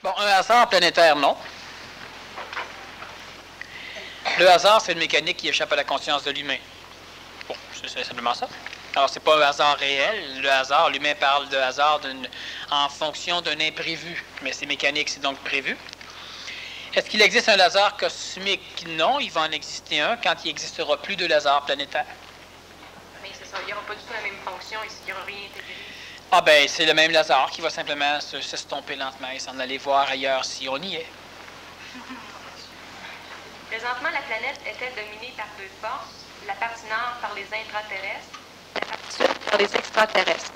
Bon, un hasard planétaire, non. Le hasard, c'est une mécanique qui échappe à la conscience de l'humain. Bon, c'est simplement ça. Alors, c'est pas un hasard réel. Le hasard, l'humain parle de hasard en fonction d'un imprévu. Mais c'est mécanique, c'est donc prévu. Est-ce qu'il existe un hasard cosmique? Non, il va en exister un quand il n'existera plus de hasard planétaire. Mais c'est ça, il n'y aura pas du tout la même fonction et il n'y aura rien intégré. Ah ben, c'est le même hasard qui va simplement s'estomper lentement et s'en aller voir ailleurs si on y est. Présentement, la planète est-elle dominée par deux forces, la partie nord par les intraterrestres, la partie sud par les extraterrestres?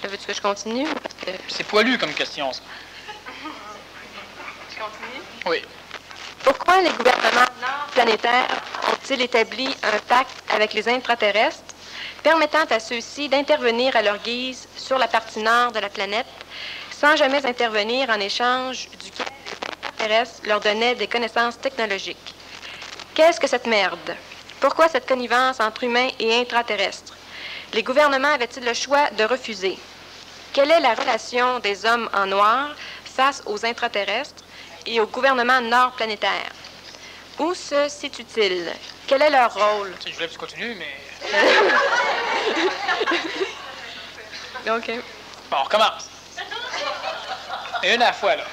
Là, veux-tu que je continue? Parce que... C'est poilu comme question, ça. Je continue? Oui. Pourquoi les gouvernements nord-planétaires ont-ils établi un pacte avec les intraterrestres permettant à ceux-ci d'intervenir à leur guise sur la partie nord de la planète sans jamais intervenir en échange duquel les extraterrestres leur donnaient des connaissances technologiques? Qu'est-ce que cette merde? Pourquoi cette connivence entre humains et intraterrestres? Les gouvernements avaient-ils le choix de refuser? Quelle est la relation des hommes en noir face aux intraterrestres et au gouvernement nord-planétaire? Où se situe-t-il? Quel est leur rôle? Je voulais que tu continues, mais... OK. Bon, on recommence. Une à la fois, là.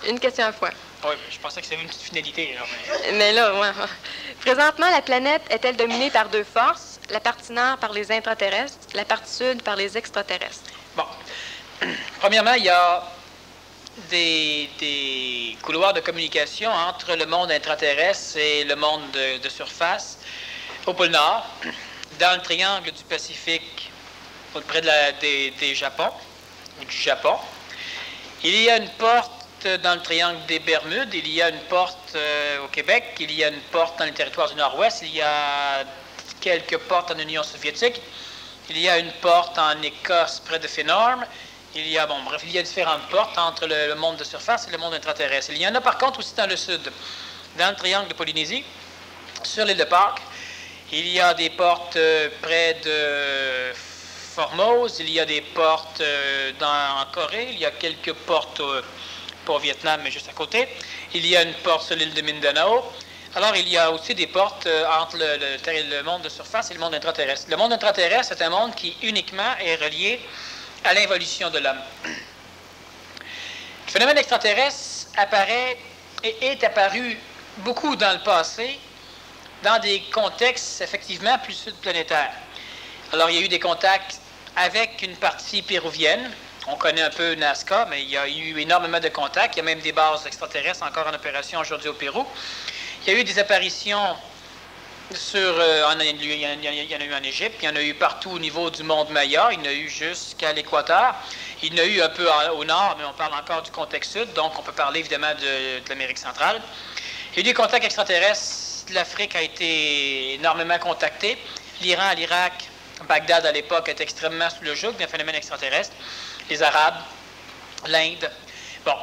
Une question à la fois. Oui, je pensais que c'était une petite finalité, là, mais... Mais là, ouais. Présentement, la planète est-elle dominée par deux forces, la partie nord par les intraterrestres, la partie sud par les extraterrestres? Bon. Premièrement, il y a des couloirs de communication entre le monde intraterrestre et le monde de surface au pôle Nord, dans le triangle du Pacifique, auprès des Japon, ou du Japon. Il y a une porte dans le triangle des Bermudes, il y a une porte au Québec, il y a une porte dans le territoire du Nord-Ouest, il y a quelques portes en Union soviétique, il y a une porte en Écosse près de Finorme. Il y a, bon, bref, il y a différentes portes entre le monde de surface et le monde intraterrestre. Il y en a par contre aussi dans le sud, dans le triangle de Polynésie, sur l'île de Pâques. Il y a des portes près de Formose, il y a des portes en Corée, il y a quelques portes pas au Vietnam, mais juste à côté. Il y a une porte sur l'île de Mindanao. Alors, il y a aussi des portes entre le monde de surface et le monde intraterrestre. Le monde intraterrestre, c'est un monde qui uniquement est relié à l'involution de l'homme. Le phénomène extraterrestre apparaît et est apparu beaucoup dans le passé, dans des contextes effectivement plus sud-planétaires. Alors, il y a eu des contacts avec une partie péruvienne. On connaît un peu Nazca, mais il y a eu énormément de contacts. Il y a même des bases extraterrestres encore en opération aujourd'hui au Pérou. Il y a eu des apparitions il y en a eu en Égypte, il y en a eu partout au niveau du monde Maya, il y en a eu jusqu'à l'équateur, il y en a eu un peu au nord, mais on parle encore du contexte sud, donc on peut parler évidemment de l'Amérique centrale. Il y a eu des contacts extraterrestres, l'Afrique a été énormément contactée, l'Iran, l'Irak, Bagdad à l'époque est extrêmement sous le joug d'un phénomène extraterrestre, les Arabes, l'Inde. Bon.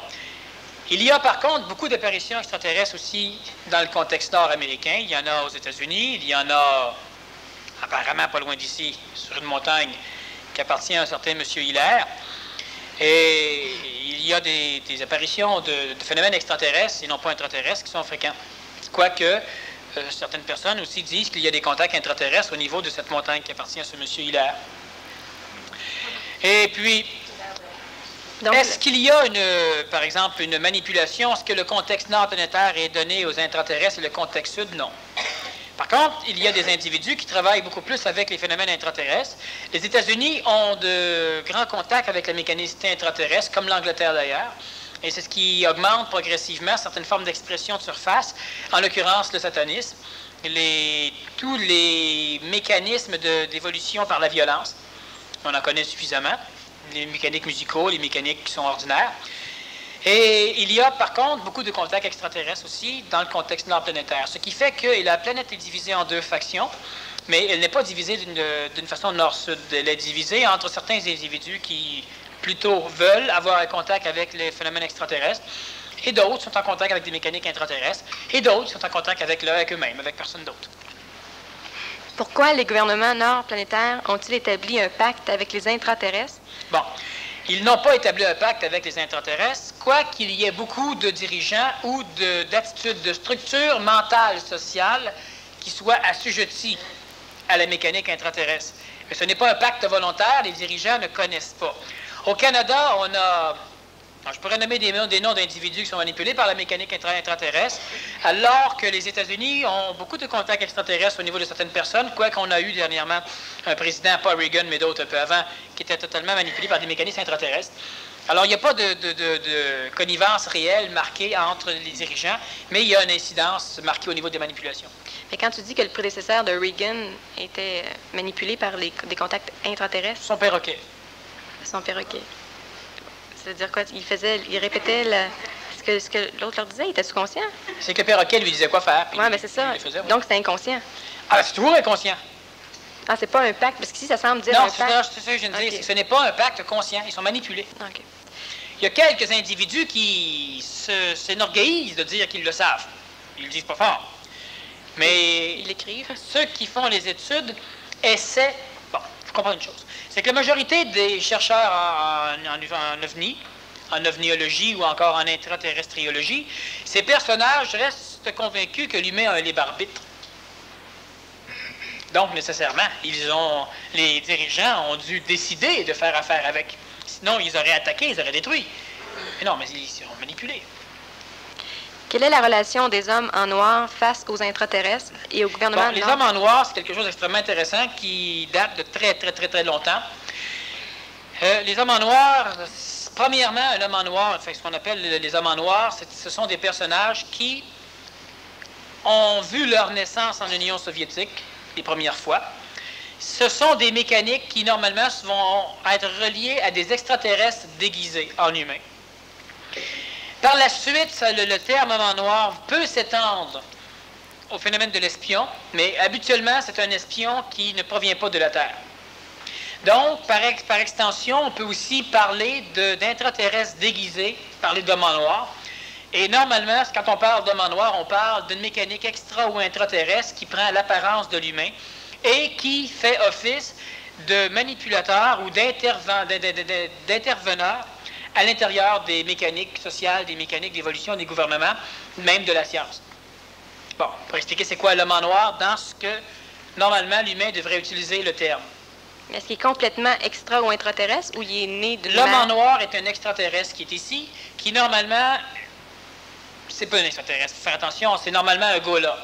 Il y a par contre beaucoup d'apparitions extraterrestres aussi dans le contexte nord-américain. Il y en a aux États-Unis, il y en a apparemment pas loin d'ici, sur une montagne qui appartient à un certain M. Hilaire. Et il y a des apparitions de phénomènes extraterrestres et non pas intraterrestres qui sont fréquents. Quoique, certaines personnes aussi disent qu'il y a des contacts intraterrestres au niveau de cette montagne qui appartient à ce M. Hilaire. Et puis... Est-ce qu'il y a, par exemple, une manipulation? Est-ce que le contexte nord-planétaire est donné aux intraterrestres et le contexte sud? Non. Par contre, il y a des individus qui travaillent beaucoup plus avec les phénomènes intraterrestres. Les États-Unis ont de grands contacts avec la mécanicité intraterrestre, comme l'Angleterre d'ailleurs. Et c'est ce qui augmente progressivement certaines formes d'expression de surface, en l'occurrence le satanisme, tous les mécanismes d'évolution par la violence. On en connaît suffisamment. Les mécaniques musicaux, les mécaniques qui sont ordinaires. Et il y a par contre beaucoup de contacts extraterrestres aussi dans le contexte nord-planétaire, ce qui fait que la planète est divisée en deux factions, mais elle n'est pas divisée d'une façon nord-sud. Elle est divisée entre certains individus qui plutôt veulent avoir un contact avec les phénomènes extraterrestres, et d'autres sont en contact avec des mécaniques intraterrestres, et d'autres sont en contact avec eux-mêmes, avec personne d'autre. Pourquoi les gouvernements nord-planétaires ont-ils établi un pacte avec les intraterrestres? Bon. Ils n'ont pas établi un pacte avec les intraterrestres, quoiqu'il y ait beaucoup de dirigeants ou d'attitudes, de structures mentales, sociales, qui soient assujetties à la mécanique intraterrestre. Mais ce n'est pas un pacte volontaire, les dirigeants ne connaissent pas. Au Canada, on a... je pourrais nommer des noms d'individus qui sont manipulés par la mécanique intraterrestre, alors que les États-Unis ont beaucoup de contacts extraterrestres au niveau de certaines personnes, quoiqu'on a eu dernièrement un président, pas Reagan, mais d'autres un peu avant, qui était totalement manipulé par des mécanismes extraterrestres. Alors, il n'y a pas de connivence réelle marquée entre les dirigeants, mais il y a une incidence marquée au niveau des manipulations. Mais quand tu dis que le prédécesseur de Reagan était manipulé par des contacts intraterrestres... Son perroquet. Son perroquet. C'est-à-dire quoi? Il répétait ce que l'autre leur disait? Il était sous-conscient? C'est que le perroquet lui disait quoi faire. Oui, mais c'est ça. Faisait, oui. Donc, c'était inconscient. Ah, c'est toujours inconscient. Ah, c'est pas un pacte? Parce qu'ici, ça semble dire non, un pacte. Non, c'est ça que je viens de dire. Okay. Ce n'est pas un pacte conscient. Ils sont manipulés. Okay. Il y a quelques individus qui s'énorgueillissent de dire qu'ils le savent. Ils le disent pas fort. Mais ils l'écrivent. Ceux qui font les études essaient... Bon, il faut comprendre une chose. C'est que la majorité des chercheurs en ovni, en ovniologie ou encore en intraterrestriologie, ces personnages restent convaincus que l'humain a un libre arbitre. Donc, nécessairement, les dirigeants ont dû décider de faire affaire avec. Sinon, ils auraient attaqué, ils auraient détruit. Mais non, mais ils sont manipulés. Quelle est la relation des hommes en noir face aux intraterrestres et au gouvernement Les hommes en noir, c'est quelque chose d'extrêmement intéressant qui date de très longtemps. Les hommes en noir, premièrement, un homme en noir, enfin, ce qu'on appelle les hommes en noir, ce sont des personnages qui ont vu leur naissance en Union soviétique les premières fois. Ce sont des mécaniques qui, normalement, vont être reliées à des extraterrestres déguisés en humains. Par la suite, le terme homme en noir peut s'étendre au phénomène de l'espion, mais habituellement, c'est un espion qui ne provient pas de la Terre. Donc, par extension, on peut aussi parler d'intraterrestres déguisés, parler d'homme en noir. Et normalement, quand on parle d'homme en noir, on parle d'une mécanique extra- ou intraterrestre qui prend l'apparence de l'humain et qui fait office de manipulateur ou d'interveneur à l'intérieur des mécaniques sociales, des mécaniques d'évolution des gouvernements, même de la science. Bon, pour expliquer c'est quoi l'homme en noir, dans ce que, normalement, l'humain devrait utiliser le terme. Est-ce qu'il est complètement extra ou intraterrestre ou il est né de l'homme en noir est un extraterrestre qui est ici, qui, normalement, c'est pas un extraterrestre. Faut faire attention, c'est normalement un gars-là.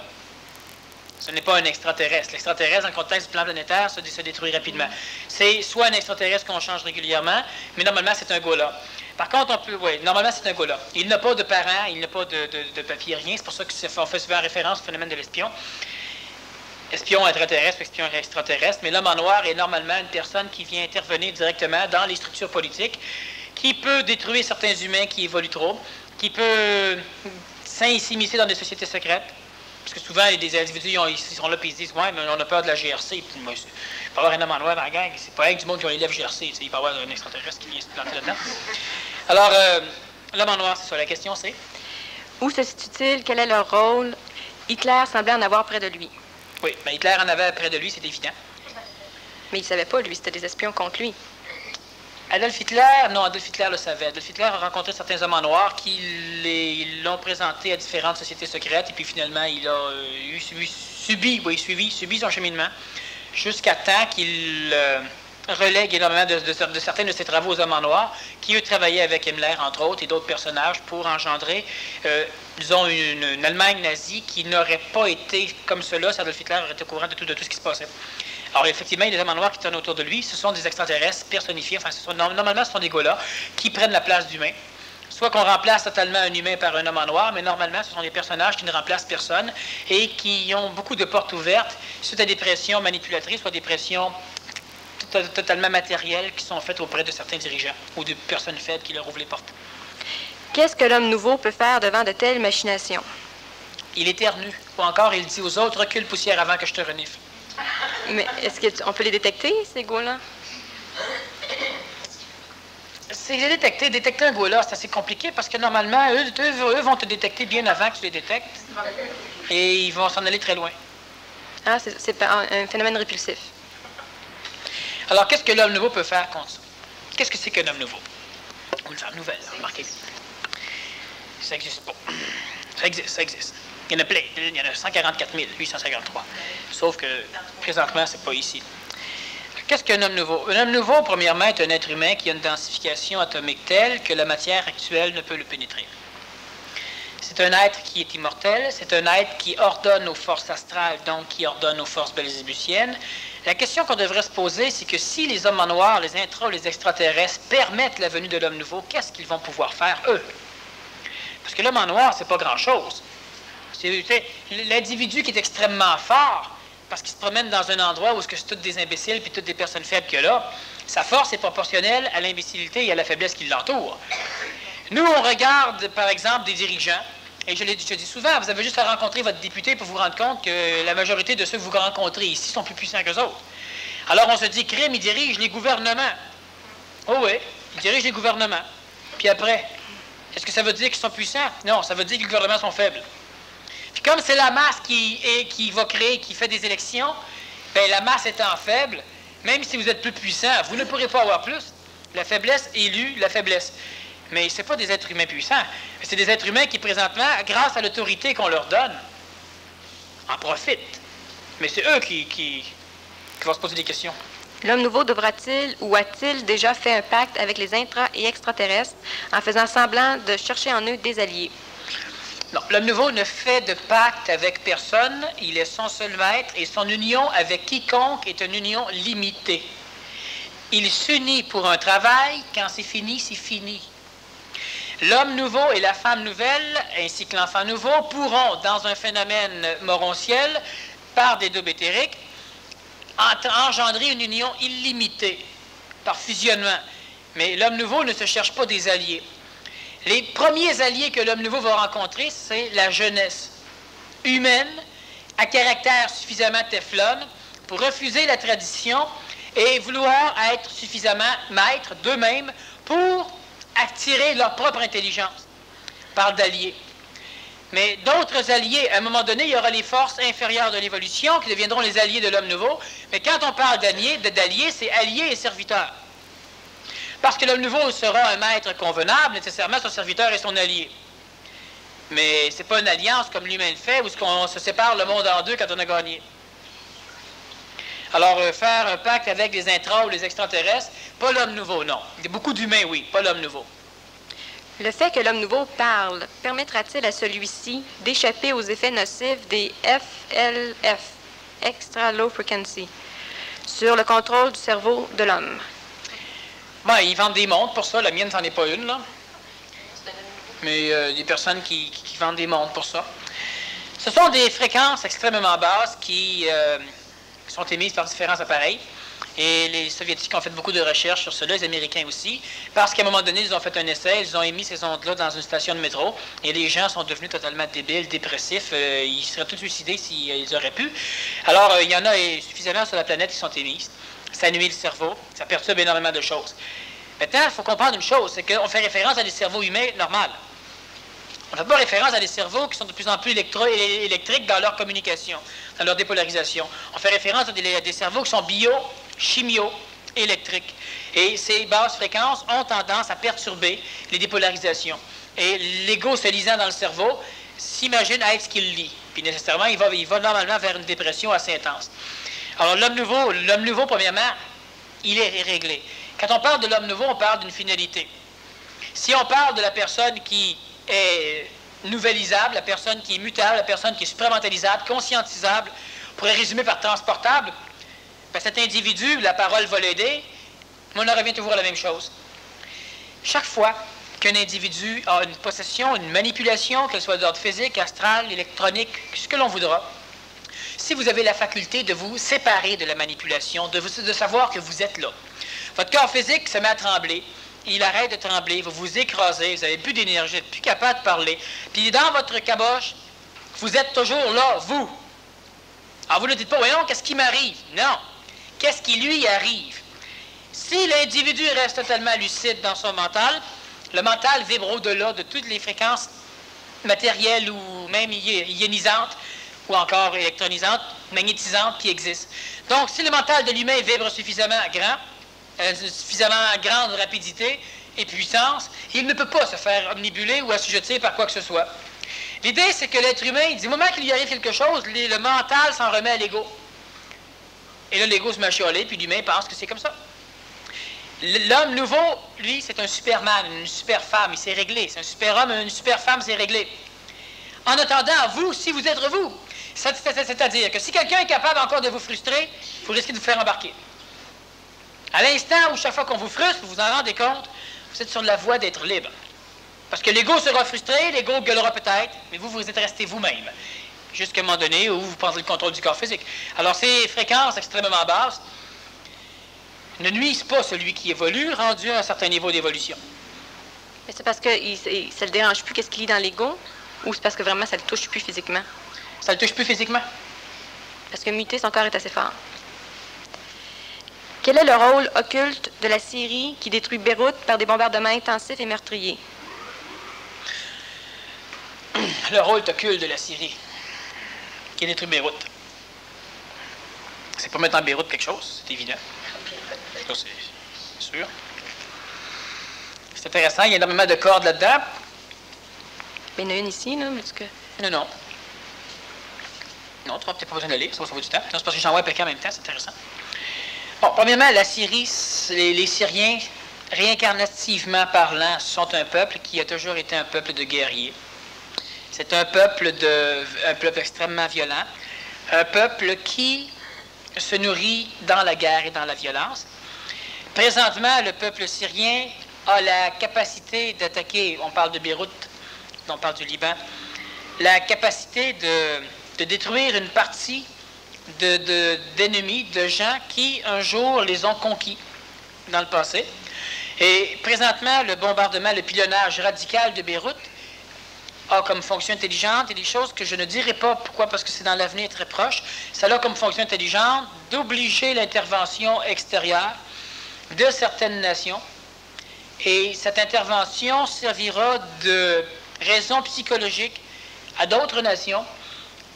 Ce n'est pas un extraterrestre. L'extraterrestre, dans le contexte du plan planétaire, se détruit rapidement. C'est soit un extraterrestre qu'on change régulièrement, mais normalement, c'est un gars-là. Par contre, normalement, c'est un gars-là. Il n'a pas de parents, il n'a pas de papier, rien. C'est pour ça qu'on fait souvent référence au phénomène de l'espion. Espion intraterrestre, espion extraterrestre. Mais l'homme en noir est normalement une personne qui vient intervenir directement dans les structures politiques, qui peut détruire certains humains qui évoluent trop, qui peut s'immiscer dans des sociétés secrètes. Parce que souvent, des individus, ils sont là et ils se disent « Ouais, mais on a peur de la GRC. » Puis, moi, il peut y avoir un homme en noir dans la gang. C'est pas avec du monde qui ont les lèvres GRC. Il peut y avoir un extraterrestre qui vient se planter là-dedans. Alors, l'homme en noir, c'est ça. La question, c'est? Où se situe-t-il? Quel est leur rôle? Hitler semblait en avoir près de lui. Oui, mais Hitler en avait près de lui, c'est évident. Mais il ne savait pas, lui. C'était des espions contre lui. Adolf Hitler le savait. Adolf Hitler a rencontré certains hommes en noir qui l'ont présenté à différentes sociétés secrètes et puis finalement, il a subi son cheminement jusqu'à temps qu'il relègue énormément de certains de ses travaux aux hommes en noir qui, eux, travaillaient avec Himmler, entre autres, et d'autres personnages pour engendrer, disons, une Allemagne nazie qui n'aurait pas été comme cela si Adolf Hitler aurait été au courant de tout ce qui se passait. Alors, effectivement, les hommes en noir qui tournent autour de lui, ce sont des extraterrestres personnifiés. Enfin, normalement, ce sont des gars-là qui prennent la place d'humains. Soit qu'on remplace totalement un humain par un homme en noir, mais normalement, ce sont des personnages qui ne remplacent personne et qui ont beaucoup de portes ouvertes suite à des pressions manipulatrices, soit des pressions totalement matérielles qui sont faites auprès de certains dirigeants ou de personnes faibles qui leur ouvrent les portes. Qu'est-ce que l'homme nouveau peut faire devant de telles machinations? Il éternue. Ou encore, il dit aux autres, recule poussière avant que je te renifle. Mais est-ce qu'on peut les détecter, ces gars-là? C'est les détecter. Détecter un gars-là, c'est assez compliqué parce que normalement, eux vont te détecter bien avant que tu les détectes. Et ils vont s'en aller très loin. Ah, c'est un phénomène répulsif. Alors, qu'est-ce que l'homme nouveau peut faire contre ça? Qu'est-ce que c'est qu'un homme nouveau? Ou une femme nouvelle, remarquez. Ça n'existe pas. Ça existe. Il y en a plein. Il y en a 144 853. Sauf que, présentement, c'est pas ici. Qu'est-ce qu'un homme nouveau? Un homme nouveau, premièrement, est un être humain qui a une densification atomique telle que la matière actuelle ne peut le pénétrer. C'est un être qui est immortel, c'est un être qui ordonne aux forces astrales, donc qui ordonne aux forces belzébusiennes. La question qu'on devrait se poser, c'est que si les hommes en noir, les intra ou les extraterrestres permettent la venue de l'homme nouveau, qu'est-ce qu'ils vont pouvoir faire, eux? Parce que l'homme en noir, c'est pas grand-chose. C'est l'individu qui est extrêmement fort, parce qu'il se promène dans un endroit où c'est toutes des imbéciles puis toutes des personnes faibles qu'il y a là, sa force est proportionnelle à l'imbécilité et à la faiblesse qui l'entoure. Nous, on regarde, par exemple, des dirigeants, et je dis souvent, vous avez juste à rencontrer votre député pour vous rendre compte que la majorité de ceux que vous rencontrez ici sont plus puissants qu'eux autres. Alors on se dit, crime, il dirige les gouvernements. Oh oui, il dirige les gouvernements. Puis après, est-ce que ça veut dire qu'ils sont puissants? Non, ça veut dire que les gouvernements sont faibles. Puis comme c'est la masse qui va créer, qui fait des élections, bien la masse étant faible, même si vous êtes plus puissant, vous ne pourrez pas avoir plus. La faiblesse élue la faiblesse. Mais ce n'est pas des êtres humains puissants. C'est des êtres humains qui, présentement, grâce à l'autorité qu'on leur donne, en profitent. Mais c'est eux qui vont se poser des questions. L'homme nouveau devra-t-il ou a-t-il déjà fait un pacte avec les intra- et extraterrestres en faisant semblant de chercher en eux des alliés? Non, l'homme nouveau ne fait de pacte avec personne. Il est son seul maître et son union avec quiconque est une union limitée. Il s'unit pour un travail. Quand c'est fini, c'est fini. L'homme nouveau et la femme nouvelle, ainsi que l'enfant nouveau, pourront, dans un phénomène morontiel, par des doubles éthériques, engendrer une union illimitée, par fusionnement. Mais l'homme nouveau ne se cherche pas des alliés. Les premiers alliés que l'homme nouveau va rencontrer, c'est la jeunesse humaine, à caractère suffisamment téflon, pour refuser la tradition et vouloir être suffisamment maîtres d'eux-mêmes pour attirer leur propre intelligence. On parle d'alliés. Mais d'autres alliés, à un moment donné, il y aura les forces inférieures de l'évolution qui deviendront les alliés de l'homme nouveau. Mais quand on parle d'alliés, c'est alliés et serviteurs. Parce que l'homme nouveau sera un maître convenable, nécessairement son serviteur est son allié. Mais c'est pas une alliance comme l'humain le fait, où on se sépare le monde en deux quand on a gagné. Alors, faire un pacte avec les intras ou les extraterrestres, pas l'homme nouveau, non. Il y a beaucoup d'humains, oui, pas l'homme nouveau. Le fait que l'homme nouveau parle permettra-t-il à celui-ci d'échapper aux effets nocifs des FLF, Extra Low Frequency, sur le contrôle du cerveau de l'homme? Bon, ils vendent des montres pour ça. La mienne, c'en est pas une, là. Mais des personnes qui vendent des montres pour ça. Ce sont des fréquences extrêmement basses qui sont émises par différents appareils. Et les Soviétiques ont fait beaucoup de recherches sur cela, les Américains aussi, parce qu'à un moment donné, ils ont fait un essai, ils ont émis ces ondes-là dans une station de métro, et les gens sont devenus totalement débiles, dépressifs, ils seraient tous suicidés s'ils auraient pu. Alors, il y en a suffisamment sur la planète qui sont émises. Ça nuit le cerveau, ça perturbe énormément de choses. Maintenant, il faut comprendre une chose, c'est qu'on fait référence à des cerveaux humains normaux. On ne fait pas référence à des cerveaux qui sont de plus en plus électriques dans leur communication, dans leur dépolarisation. On fait référence à des cerveaux qui sont chimio-électriques. Et ces basses fréquences ont tendance à perturber les dépolarisations. Et l'ego se lisant dans le cerveau s'imagine être ce qu'il lit. Puis nécessairement, il va normalement vers une dépression assez intense. Alors l'homme nouveau, premièrement, il est réglé. Quand on parle de l'homme nouveau, on parle d'une finalité. Si on parle de la personne qui est nouvellisable, la personne qui est mutable, la personne qui est supramentalisable, conscientisable, on pourrait résumer par transportable, ben cet individu, la parole va l'aider, mais on en revient toujours à la même chose. Chaque fois qu'un individu a une possession, une manipulation, qu'elle soit d'ordre physique, astral, électronique, ce que l'on voudra, si vous avez la faculté de vous séparer de la manipulation, de savoir que vous êtes là, votre corps physique se met à trembler, il arrête de trembler, vous vous écrasez, vous n'avez plus d'énergie, vous n'êtes plus capable de parler. Puis dans votre caboche, vous êtes toujours là, vous. Alors vous ne dites pas, voyons, qu'est-ce qui m'arrive? Non. Qu'est-ce qui lui arrive? Si l'individu reste totalement lucide dans son mental, le mental vibre au-delà de toutes les fréquences matérielles ou même ionisantes, ou encore électronisantes, magnétisantes qui existent. Donc, si le mental de l'humain vibre suffisamment grand, une suffisamment grande rapidité et puissance, il ne peut pas se faire omnibuler ou assujettir par quoi que ce soit. L'idée, c'est que l'être humain, du moment qu'il lui arrive quelque chose, le mental s'en remet à l'ego. Et là, l'ego se met à chialer, puis l'humain pense que c'est comme ça. L'homme nouveau, lui, c'est un superman, une super femme, il s'est réglé. C'est un super homme, une super femme, c'est réglé. En attendant, vous, si vous êtes vous, c'est-à-dire que si quelqu'un est capable encore de vous frustrer, vous risquez de vous faire embarquer. À l'instant où chaque fois qu'on vous frustre, vous vous en rendez compte, vous êtes sur la voie d'être libre. Parce que l'ego sera frustré, l'ego gueulera peut-être, mais vous êtes resté vous-même. Jusqu'à un moment donné où vous prendrez le contrôle du corps physique. Alors ces fréquences extrêmement basses ne nuisent pas celui qui évolue, rendu à un certain niveau d'évolution. Mais c'est parce que ça le dérange plus qu'est-ce qu'il lit dans l'ego, ou c'est parce que vraiment ça le touche plus physiquement? Ça le touche plus physiquement? Parce que muter, son corps est assez fort. Quel est le rôle occulte de la Syrie qui détruit Beyrouth par des bombardements intensifs et meurtriers? Le rôle occulte de la Syrie qui détruit Beyrouth. C'est pas mettre en Beyrouth quelque chose, c'est évident. Ça, c'est sûr. C'est intéressant, il y a énormément de cordes là-dedans. Mais il y en a une ici, là, mais que... Non. Non, tu n'auras peut-être pas besoin de lire, ça va du temps. Non, c'est parce que j'envoie un paquet en même temps, c'est intéressant. Bon, premièrement, la Syrie, les Syriens, réincarnativement parlant, sont un peuple qui a toujours été un peuple de guerriers. C'est un peuple extrêmement violent, un peuple qui se nourrit dans la guerre et dans la violence. Présentement, le peuple syrien a la capacité d'attaquer, on parle de Beyrouth, on parle du Liban, la capacité de détruire une partie d'ennemis, de gens qui, un jour, les ont conquis dans le passé. Et présentement, le bombardement, le pilonnage radical de Beyrouth a comme fonction intelligente, et des choses que je ne dirai pas, pourquoi, parce que c'est dans l'avenir très proche, ça a comme fonction intelligente d'obliger l'intervention extérieure de certaines nations, et cette intervention servira de raison psychologique à d'autres nations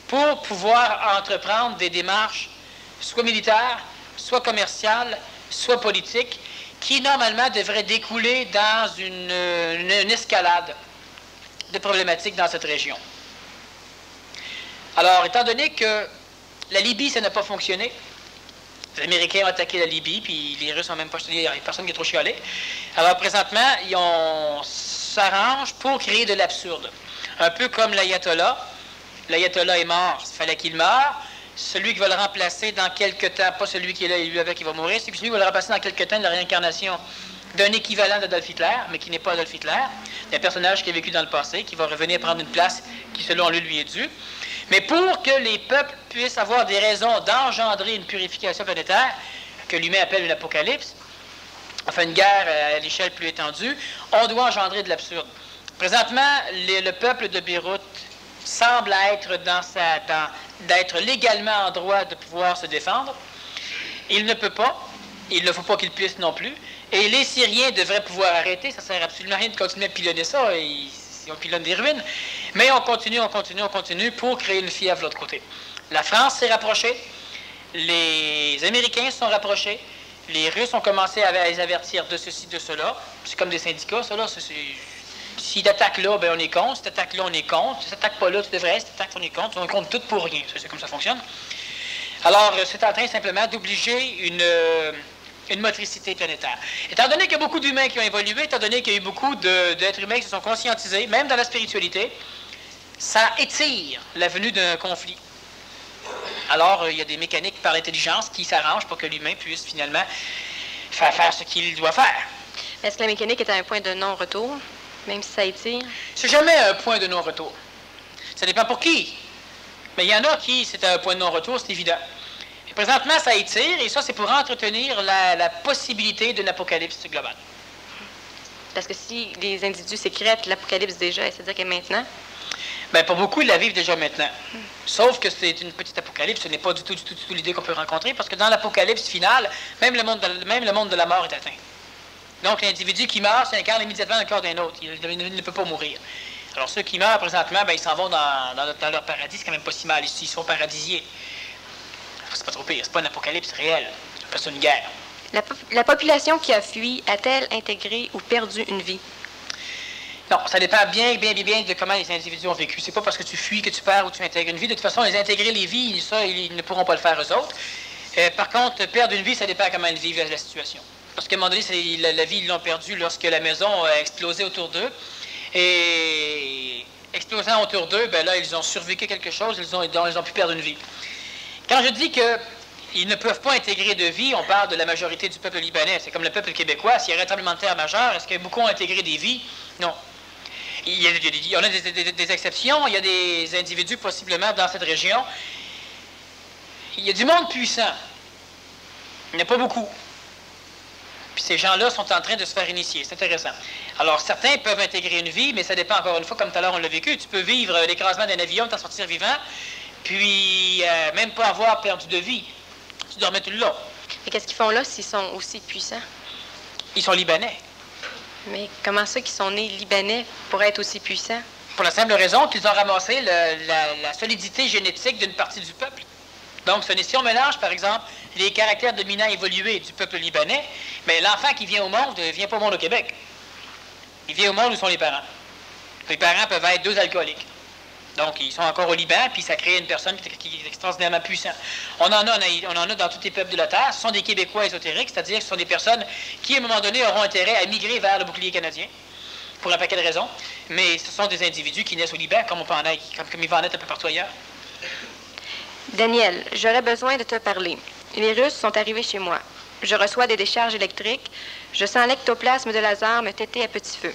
pour pouvoir entreprendre des démarches soit militaires, soit commerciales, soit politiques, qui normalement devraient découler dans une escalade de problématiques dans cette région. Alors, étant donné que la Libye, ça n'a pas fonctionné, les Américains ont attaqué la Libye, puis les Russes n'ont même pas... Il n'y a personne qui est trop chialé. Alors, présentement, on s'arrange pour créer de l'absurde. Un peu comme l'ayatollah. L'ayatollah est mort, il fallait qu'il meure. Celui qui va le remplacer dans quelques temps, pas celui qui est là et lui avec qui va mourir, c'est celui qui va le remplacer dans quelques temps de la réincarnation d'un équivalent d'Adolf Hitler, mais qui n'est pas Adolf Hitler, d'un personnage qui a vécu dans le passé, qui va revenir prendre une place qui, selon lui est due. Mais pour que les peuples puissent avoir des raisons d'engendrer une purification planétaire, que l'humain appelle une apocalypse, enfin une guerre à l'échelle plus étendue, on doit engendrer de l'absurde. Présentement, le peuple de Beyrouth semble être d'être légalement en droit de pouvoir se défendre. Il ne peut pas, il ne faut pas qu'il puisse non plus. Et les Syriens devraient pouvoir arrêter, ça ne sert absolument à rien de continuer à pilonner ça, on pilonne des ruines. Mais on continue pour créer une fièvre de l'autre côté. La France s'est rapprochée, les Américains se sont rapprochés, les Russes ont commencé à les avertir de ceci, de cela. C'est comme des syndicats, ça là, si t'attaques là, ben on est contre, si t'attaques là, on est contre, si t'attaques pas là, tu devrais, si t'attaques, on est contre tout pour rien. C'est comme ça fonctionne. Alors, c'est en train simplement d'obliger une motricité planétaire. Étant donné qu'il y a beaucoup d'humains qui ont évolué, étant donné qu'il y a eu beaucoup d'êtres humains qui se sont conscientisés, même dans la spiritualité, ça étire la venue d'un conflit. Alors, il y a des mécaniques par l'intelligence qui s'arrangent pour que l'humain puisse finalement faire ce qu'il doit faire. Est-ce que la mécanique est à un point de non-retour, même si ça étire? C'est jamais un point de non-retour. Ça dépend pour qui. Mais il y en a qui, c'est un point de non-retour, c'est évident. Et présentement, ça étire, et ça, c'est pour entretenir la possibilité d'une apocalypse globale. Parce que si les individus sécrètent l'apocalypse déjà, c'est-à-dire que maintenant? Bien, pour beaucoup, ils la vivent déjà maintenant. Sauf que c'est une petite apocalypse, ce n'est pas du tout l'idée qu'on peut rencontrer, parce que dans l'apocalypse finale, même le monde de la mort est atteint. Donc, l'individu qui meurt s'incarne immédiatement dans le corps d'un autre. Il ne peut pas mourir. Alors, ceux qui meurent présentement, ben, ils s'en vont dans leur paradis. C'est quand même pas si mal. Ils sont paradisiers. C'est pas trop pire. C'est pas une apocalypse réelle. C'est pas une guerre. La population qui a fui a-t-elle intégré ou perdu une vie? Non, ça dépend bien de comment les individus ont vécu. C'est pas parce que tu fuis que tu perds ou tu intègres une vie. De toute façon, les intégrer les vies, ça, ils ne pourront pas le faire eux autres. Par contre, perdre une vie, ça dépend comment ils vivent la situation. Parce qu'à un moment donné, la vie, ils l'ont perdue lorsque la maison a explosé autour d'eux. Et explosant autour d'eux, ben là, ils ont survécu quelque chose, ils ont pu perdre une vie. Quand je dis qu'ils ne peuvent pas intégrer de vie, on parle de la majorité du peuple libanais. C'est comme le peuple québécois. S'il y a un tremblement de terre majeur, est-ce que beaucoup ont intégré des vies? Non. Il y en a des exceptions. Il y a des individus, possiblement, dans cette région. Il y a du monde puissant. Il n'y en a pas beaucoup. Puis ces gens-là sont en train de se faire initier. C'est intéressant. Alors, certains peuvent intégrer une vie, mais ça dépend encore une fois, comme tout à l'heure on l'a vécu. Tu peux vivre l'écrasement d'un avion, t'en sortir vivant, puis même pas avoir perdu de vie. Tu dormais tout le long. Et qu'est-ce qu'ils font là s'ils sont aussi puissants? Ils sont libanais. Mais comment ça qu'ils sont nés libanais pour être aussi puissants? Pour la simple raison qu'ils ont ramassé la solidité génétique d'une partie du peuple. Donc, si on mélange, par exemple, les caractères dominants évolués du peuple libanais, mais l'enfant qui vient au monde ne vient pas au monde au Québec. Il vient au monde où sont les parents. Les parents peuvent être 2 alcooliques. Donc, ils sont encore au Liban, puis ça crée une personne qui est extraordinairement puissante. On en a dans tous les peuples de la Terre. Ce sont des Québécois ésotériques, c'est-à-dire que ce sont des personnes qui, à un moment donné, auront intérêt à migrer vers le bouclier canadien, pour un paquet de raisons. Mais ce sont des individus qui naissent au Liban, comme il va en être un peu partout ailleurs. Daniel, j'aurais besoin de te parler. Les Russes sont arrivés chez moi. Je reçois des décharges électriques. Je sens l'ectoplasme de Lazare me téter à petit feu.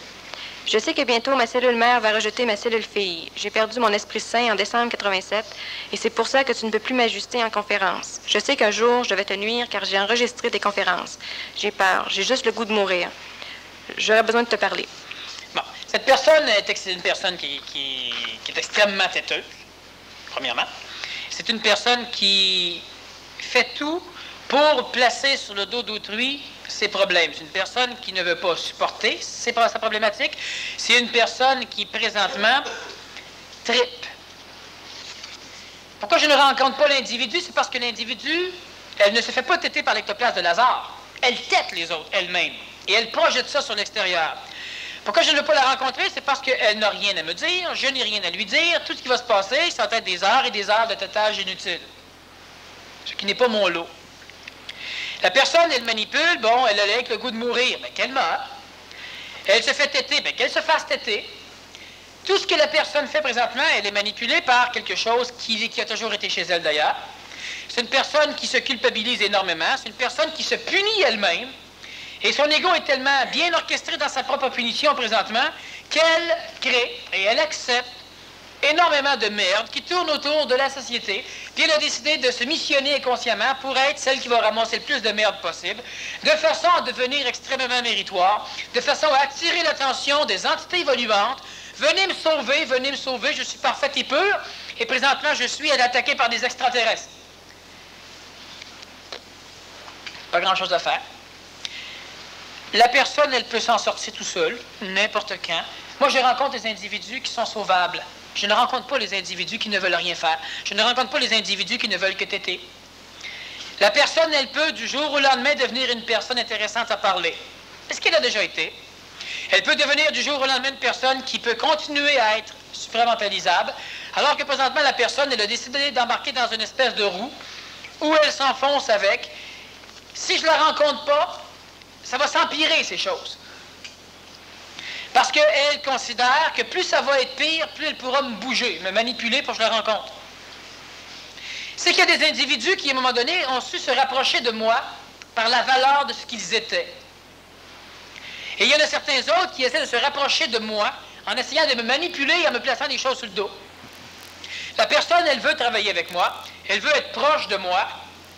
Je sais que bientôt ma cellule mère va rejeter ma cellule fille. J'ai perdu mon esprit sain en décembre 87 et c'est pour ça que tu ne peux plus m'ajuster en conférence. Je sais qu'un jour je vais te nuire car j'ai enregistré tes conférences. J'ai peur. J'ai juste le goût de mourir. J'aurais besoin de te parler. Bon, cette personne est une personne qui est extrêmement têteuse, premièrement. C'est une personne qui fait tout pour placer sur le dos d'autrui ses problèmes. C'est une personne qui ne veut pas supporter sa problématique. C'est une personne qui, présentement, tripe. Pourquoi je ne rencontre pas l'individu? C'est parce que l'individu, elle ne se fait pas têter par l'ectoplasme de Lazare. Elle tête les autres elle-même. Et elle projette ça sur l'extérieur. Pourquoi je ne veux pas la rencontrer? C'est parce qu'elle n'a rien à me dire, je n'ai rien à lui dire. Tout ce qui va se passer, ça va être des heures et des heures de têtage inutile. Ce qui n'est pas mon lot. La personne, elle manipule, bon, elle a avec le goût de mourir, bien qu'elle meure. Elle se fait têter, bien qu'elle se fasse têter. Tout ce que la personne fait présentement, elle est manipulée par quelque chose qui a toujours été chez elle d'ailleurs. C'est une personne qui se culpabilise énormément, c'est une personne qui se punit elle-même. Et son ego est tellement bien orchestré dans sa propre punition présentement qu'elle crée et elle accepte énormément de merde qui tourne autour de la société. Puis elle a décidé de se missionner inconsciemment pour être celle qui va ramasser le plus de merde possible, de façon à devenir extrêmement méritoire, de façon à attirer l'attention des entités évoluantes. Venez me sauver, je suis parfaite et pure, et présentement je suis attaqué par des extraterrestres. Pas grand-chose à faire. La personne, elle peut s'en sortir tout seul, n'importe quand. Moi, je rencontre des individus qui sont sauvables. Je ne rencontre pas les individus qui ne veulent rien faire. Je ne rencontre pas les individus qui ne veulent que têter. La personne, elle peut, du jour au lendemain, devenir une personne intéressante à parler. Est-ce qu'elle a déjà été? Elle peut devenir, du jour au lendemain, une personne qui peut continuer à être supramentalisable, alors que, présentement, la personne, elle a décidé d'embarquer dans une espèce de roue où elle s'enfonce avec. Si je ne la rencontre pas, ça va s'empirer, ces choses. Parce qu'elle considère que plus ça va être pire, plus elle pourra me bouger, me manipuler pour que je la rencontre. C'est qu'il y a des individus qui, à un moment donné, ont su se rapprocher de moi par la valeur de ce qu'ils étaient. Et il y en a certains autres qui essaient de se rapprocher de moi en essayant de me manipuler et en me plaçant des choses sur le dos. La personne, elle veut travailler avec moi, elle veut être proche de moi,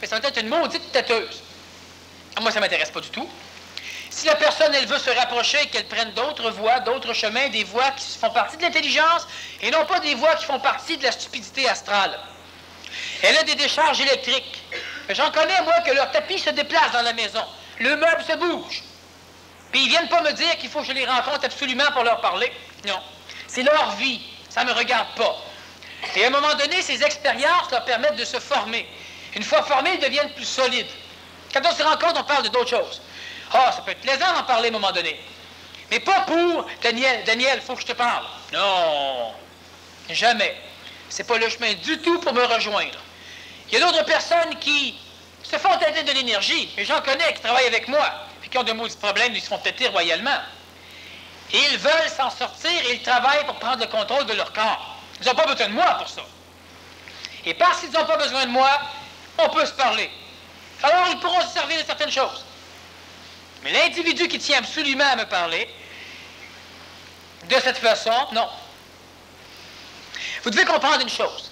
mais ça va être une maudite têteuse. Moi, ça ne m'intéresse pas du tout. Si la personne, elle veut se rapprocher, qu'elle prenne d'autres voies, d'autres chemins, des voies qui font partie de l'intelligence, et non pas des voies qui font partie de la stupidité astrale. Elle a des décharges électriques. J'en connais, moi, que leur tapis se déplace dans la maison. Le meuble se bouge. Puis ils viennent pas me dire qu'il faut que je les rencontre absolument pour leur parler. Non. C'est leur vie. Ça ne me regarde pas. Et à un moment donné, ces expériences leur permettent de se former. Une fois formés, ils deviennent plus solides. Quand on se rencontre, on parle d'autres choses. Ah, ça peut être plaisant d'en parler à un moment donné. Mais pas pour Daniel, il faut que je te parle. Non, jamais. C'est pas le chemin du tout pour me rejoindre. Il y a d'autres personnes qui se font têter de l'énergie, et j'en connais qui travaillent avec moi, puis qui ont de maudits problèmes, ils se font têter royalement. Et ils veulent s'en sortir et ils travaillent pour prendre le contrôle de leur corps. Ils n'ont pas besoin de moi pour ça. Et parce qu'ils n'ont pas besoin de moi, on peut se parler. Alors ils pourront se servir de certaines choses. Mais l'individu qui tient absolument à me parler, de cette façon, non. Vous devez comprendre une chose.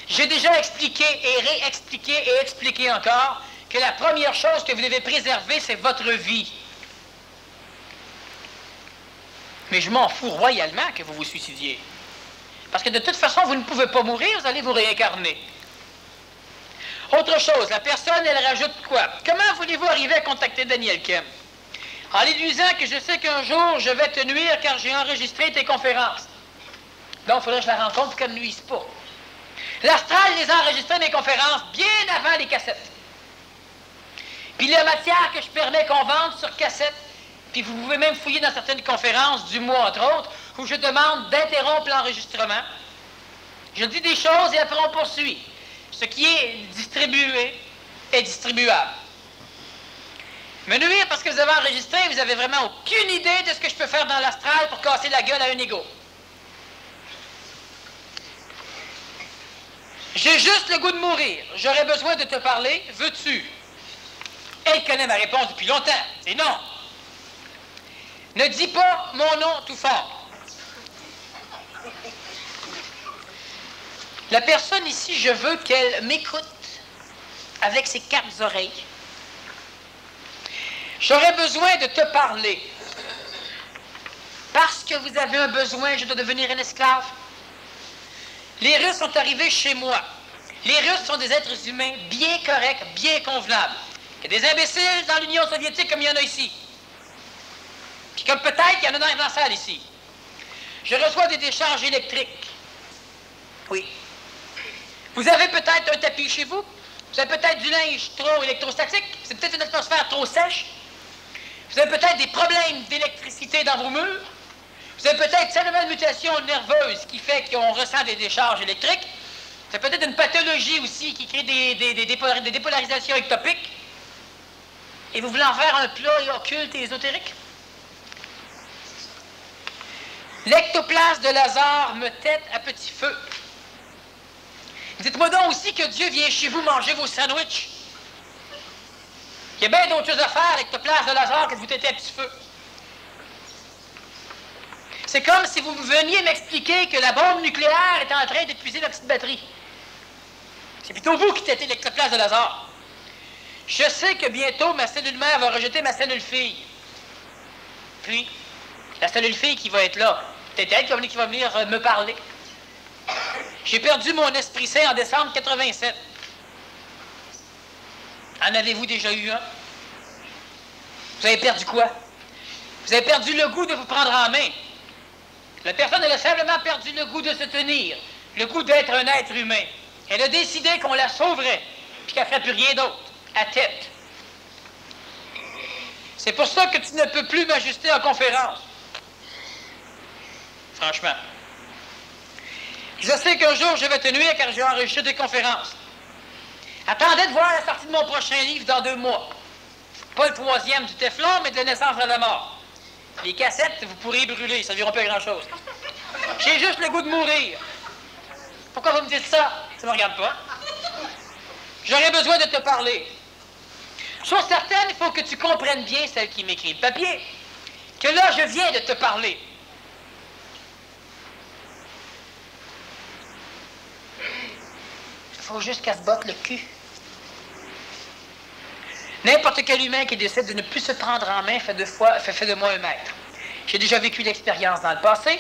J'ai déjà expliqué et réexpliqué et expliqué encore que la première chose que vous devez préserver, c'est votre vie. Mais je m'en fous royalement que vous vous suicidiez. Parce que de toute façon, vous ne pouvez pas mourir, vous allez vous réincarner. Autre chose, la personne, elle rajoute quoi? Comment voulez-vous arriver à contacter Daniel Kem? En lui disant que je sais qu'un jour, je vais te nuire car j'ai enregistré tes conférences. Donc, il faudrait que je la rencontre pour qu'elle ne nuise pas. L'astral les a enregistrées, mes conférences, bien avant les cassettes. Puis la matière que je permets qu'on vende sur cassette, puis vous pouvez même fouiller dans certaines conférences du mois, entre autres, où je demande d'interrompre l'enregistrement. Je dis des choses et après on poursuit. Ce qui est distribué est distribuable. Me nuire parce que vous avez enregistré, vous n'avez vraiment aucune idée de ce que je peux faire dans l'astral pour casser la gueule à un égo. J'ai juste le goût de mourir. J'aurais besoin de te parler. Veux-tu? Elle connaît ma réponse depuis longtemps. C'est non. Ne dis pas mon nom tout fort. La personne ici, je veux qu'elle m'écoute avec ses 4 oreilles. J'aurais besoin de te parler. Parce que vous avez un besoin, je dois devenir un esclave. Les Russes sont arrivés chez moi. Les Russes sont des êtres humains bien corrects, bien convenables. Il y a des imbéciles dans l'Union soviétique comme il y en a ici. Puis comme peut-être il y en a dans la salle ici. Je reçois des décharges électriques. Oui. Vous avez peut-être un tapis chez vous. Vous avez peut-être du linge trop électrostatique. C'est peut-être une atmosphère trop sèche. Vous avez peut-être des problèmes d'électricité dans vos murs. Vous avez peut-être simplement une mutation nerveuse qui fait qu'on ressent des décharges électriques. Vous avez peut-être une pathologie aussi qui crée des dépolarisations ectopiques. Et vous voulez en faire un plat occulte et ésotérique? L'ectoplasme de Lazare me tête à petit feu. Dites-moi donc aussi que Dieu vient chez vous manger vos sandwichs. Il y a bien d'autres choses à faire, l'ectoplasme de Lazare, que de vous têter à petit feu. C'est comme si vous veniez m'expliquer que la bombe nucléaire est en train d'épuiser la petite batterie. C'est plutôt vous qui têtez l'ectoplasme de Lazare. Je sais que bientôt, ma cellule mère va rejeter ma cellule fille. Puis, la cellule fille qui va être là, peut-être elle qui va venir me parler. J'ai perdu mon esprit saint en décembre 87. En avez-vous déjà eu un? Vous avez perdu quoi? Vous avez perdu le goût de vous prendre en main. La personne, elle a simplement perdu le goût de se tenir, le goût d'être un être humain. Elle a décidé qu'on la sauverait, puis qu'elle ne ferait plus rien d'autre, à tête. C'est pour ça que tu ne peux plus m'ajuster en conférence. Franchement. Je sais qu'un jour, je vais te nuire car j'ai enregistré des conférences. Attendez de voir la sortie de mon prochain livre dans 2 mois. Pas le 3e du Teflon, mais de la naissance à la mort. Les cassettes, vous pourrez brûler, ça ne verra pas grand-chose. J'ai juste le goût de mourir. Pourquoi vous me dites ça? Ça ne me regarde pas. J'aurais besoin de te parler. Chose certaine, il faut que tu comprennes bien, celle qui m'écrit le papier, que là, je viens de te parler. Il faut juste qu'elle se botte le cul. N'importe quel humain qui décide de ne plus se prendre en main fait de moi un maître. J'ai déjà vécu l'expérience dans le passé,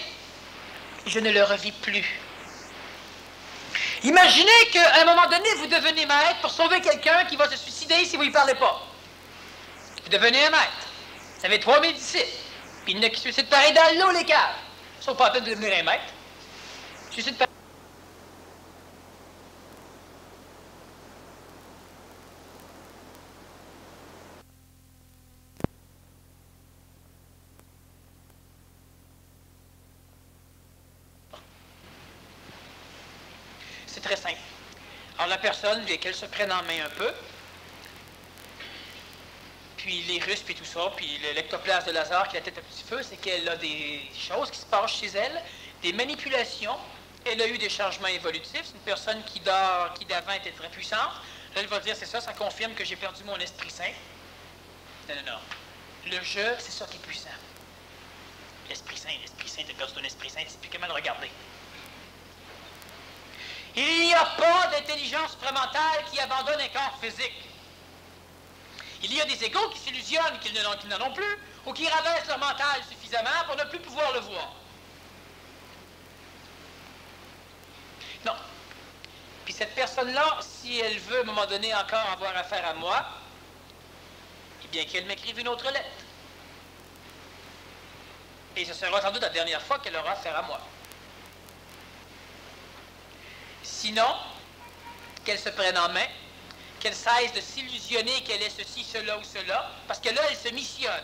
je ne le revis plus. Imaginez qu'à un moment donné, vous devenez maître pour sauver quelqu'un qui va se suicider si vous ne lui parlez pas. Vous devenez un maître. Vous avez 3000 disciples. Puis il y en a qui se suicident pareil dans l'eau, les caves. Ils ne sont pas en train de devenir un maître. Suicide pareil. très simple. Alors la personne, qu'elle se prenne en main un peu, puis les Russes, puis tout ça, puis l'ectoplasme de Lazare qui a la tête à petit feu, c'est qu'elle a des choses qui se passent chez elle, des manipulations. Elle a eu des changements évolutifs. C'est une personne qui d'avant était très puissante. Là, elle va dire, c'est ça confirme que j'ai perdu mon esprit saint. Non, non, non. Le jeu, c'est ça qui est puissant. L'esprit saint, t'as perdu ton esprit saint, tu sais plus comment le regarder. Il n'y a pas d'intelligence supramentale qui abandonne un corps physique. Il y a des égos qui s'illusionnent qu'ils n'en ont plus, ou qui rabaissent leur mental suffisamment pour ne plus pouvoir le voir. Non. Puis cette personne-là, si elle veut à un moment donné encore avoir affaire à moi, eh bien qu'elle m'écrive une autre lettre. Et ce sera sans doute la dernière fois qu'elle aura affaire à moi. Sinon, qu'elle se prenne en main, qu'elle cesse de s'illusionner qu'elle est ceci, cela ou cela, parce que là, elle se missionne.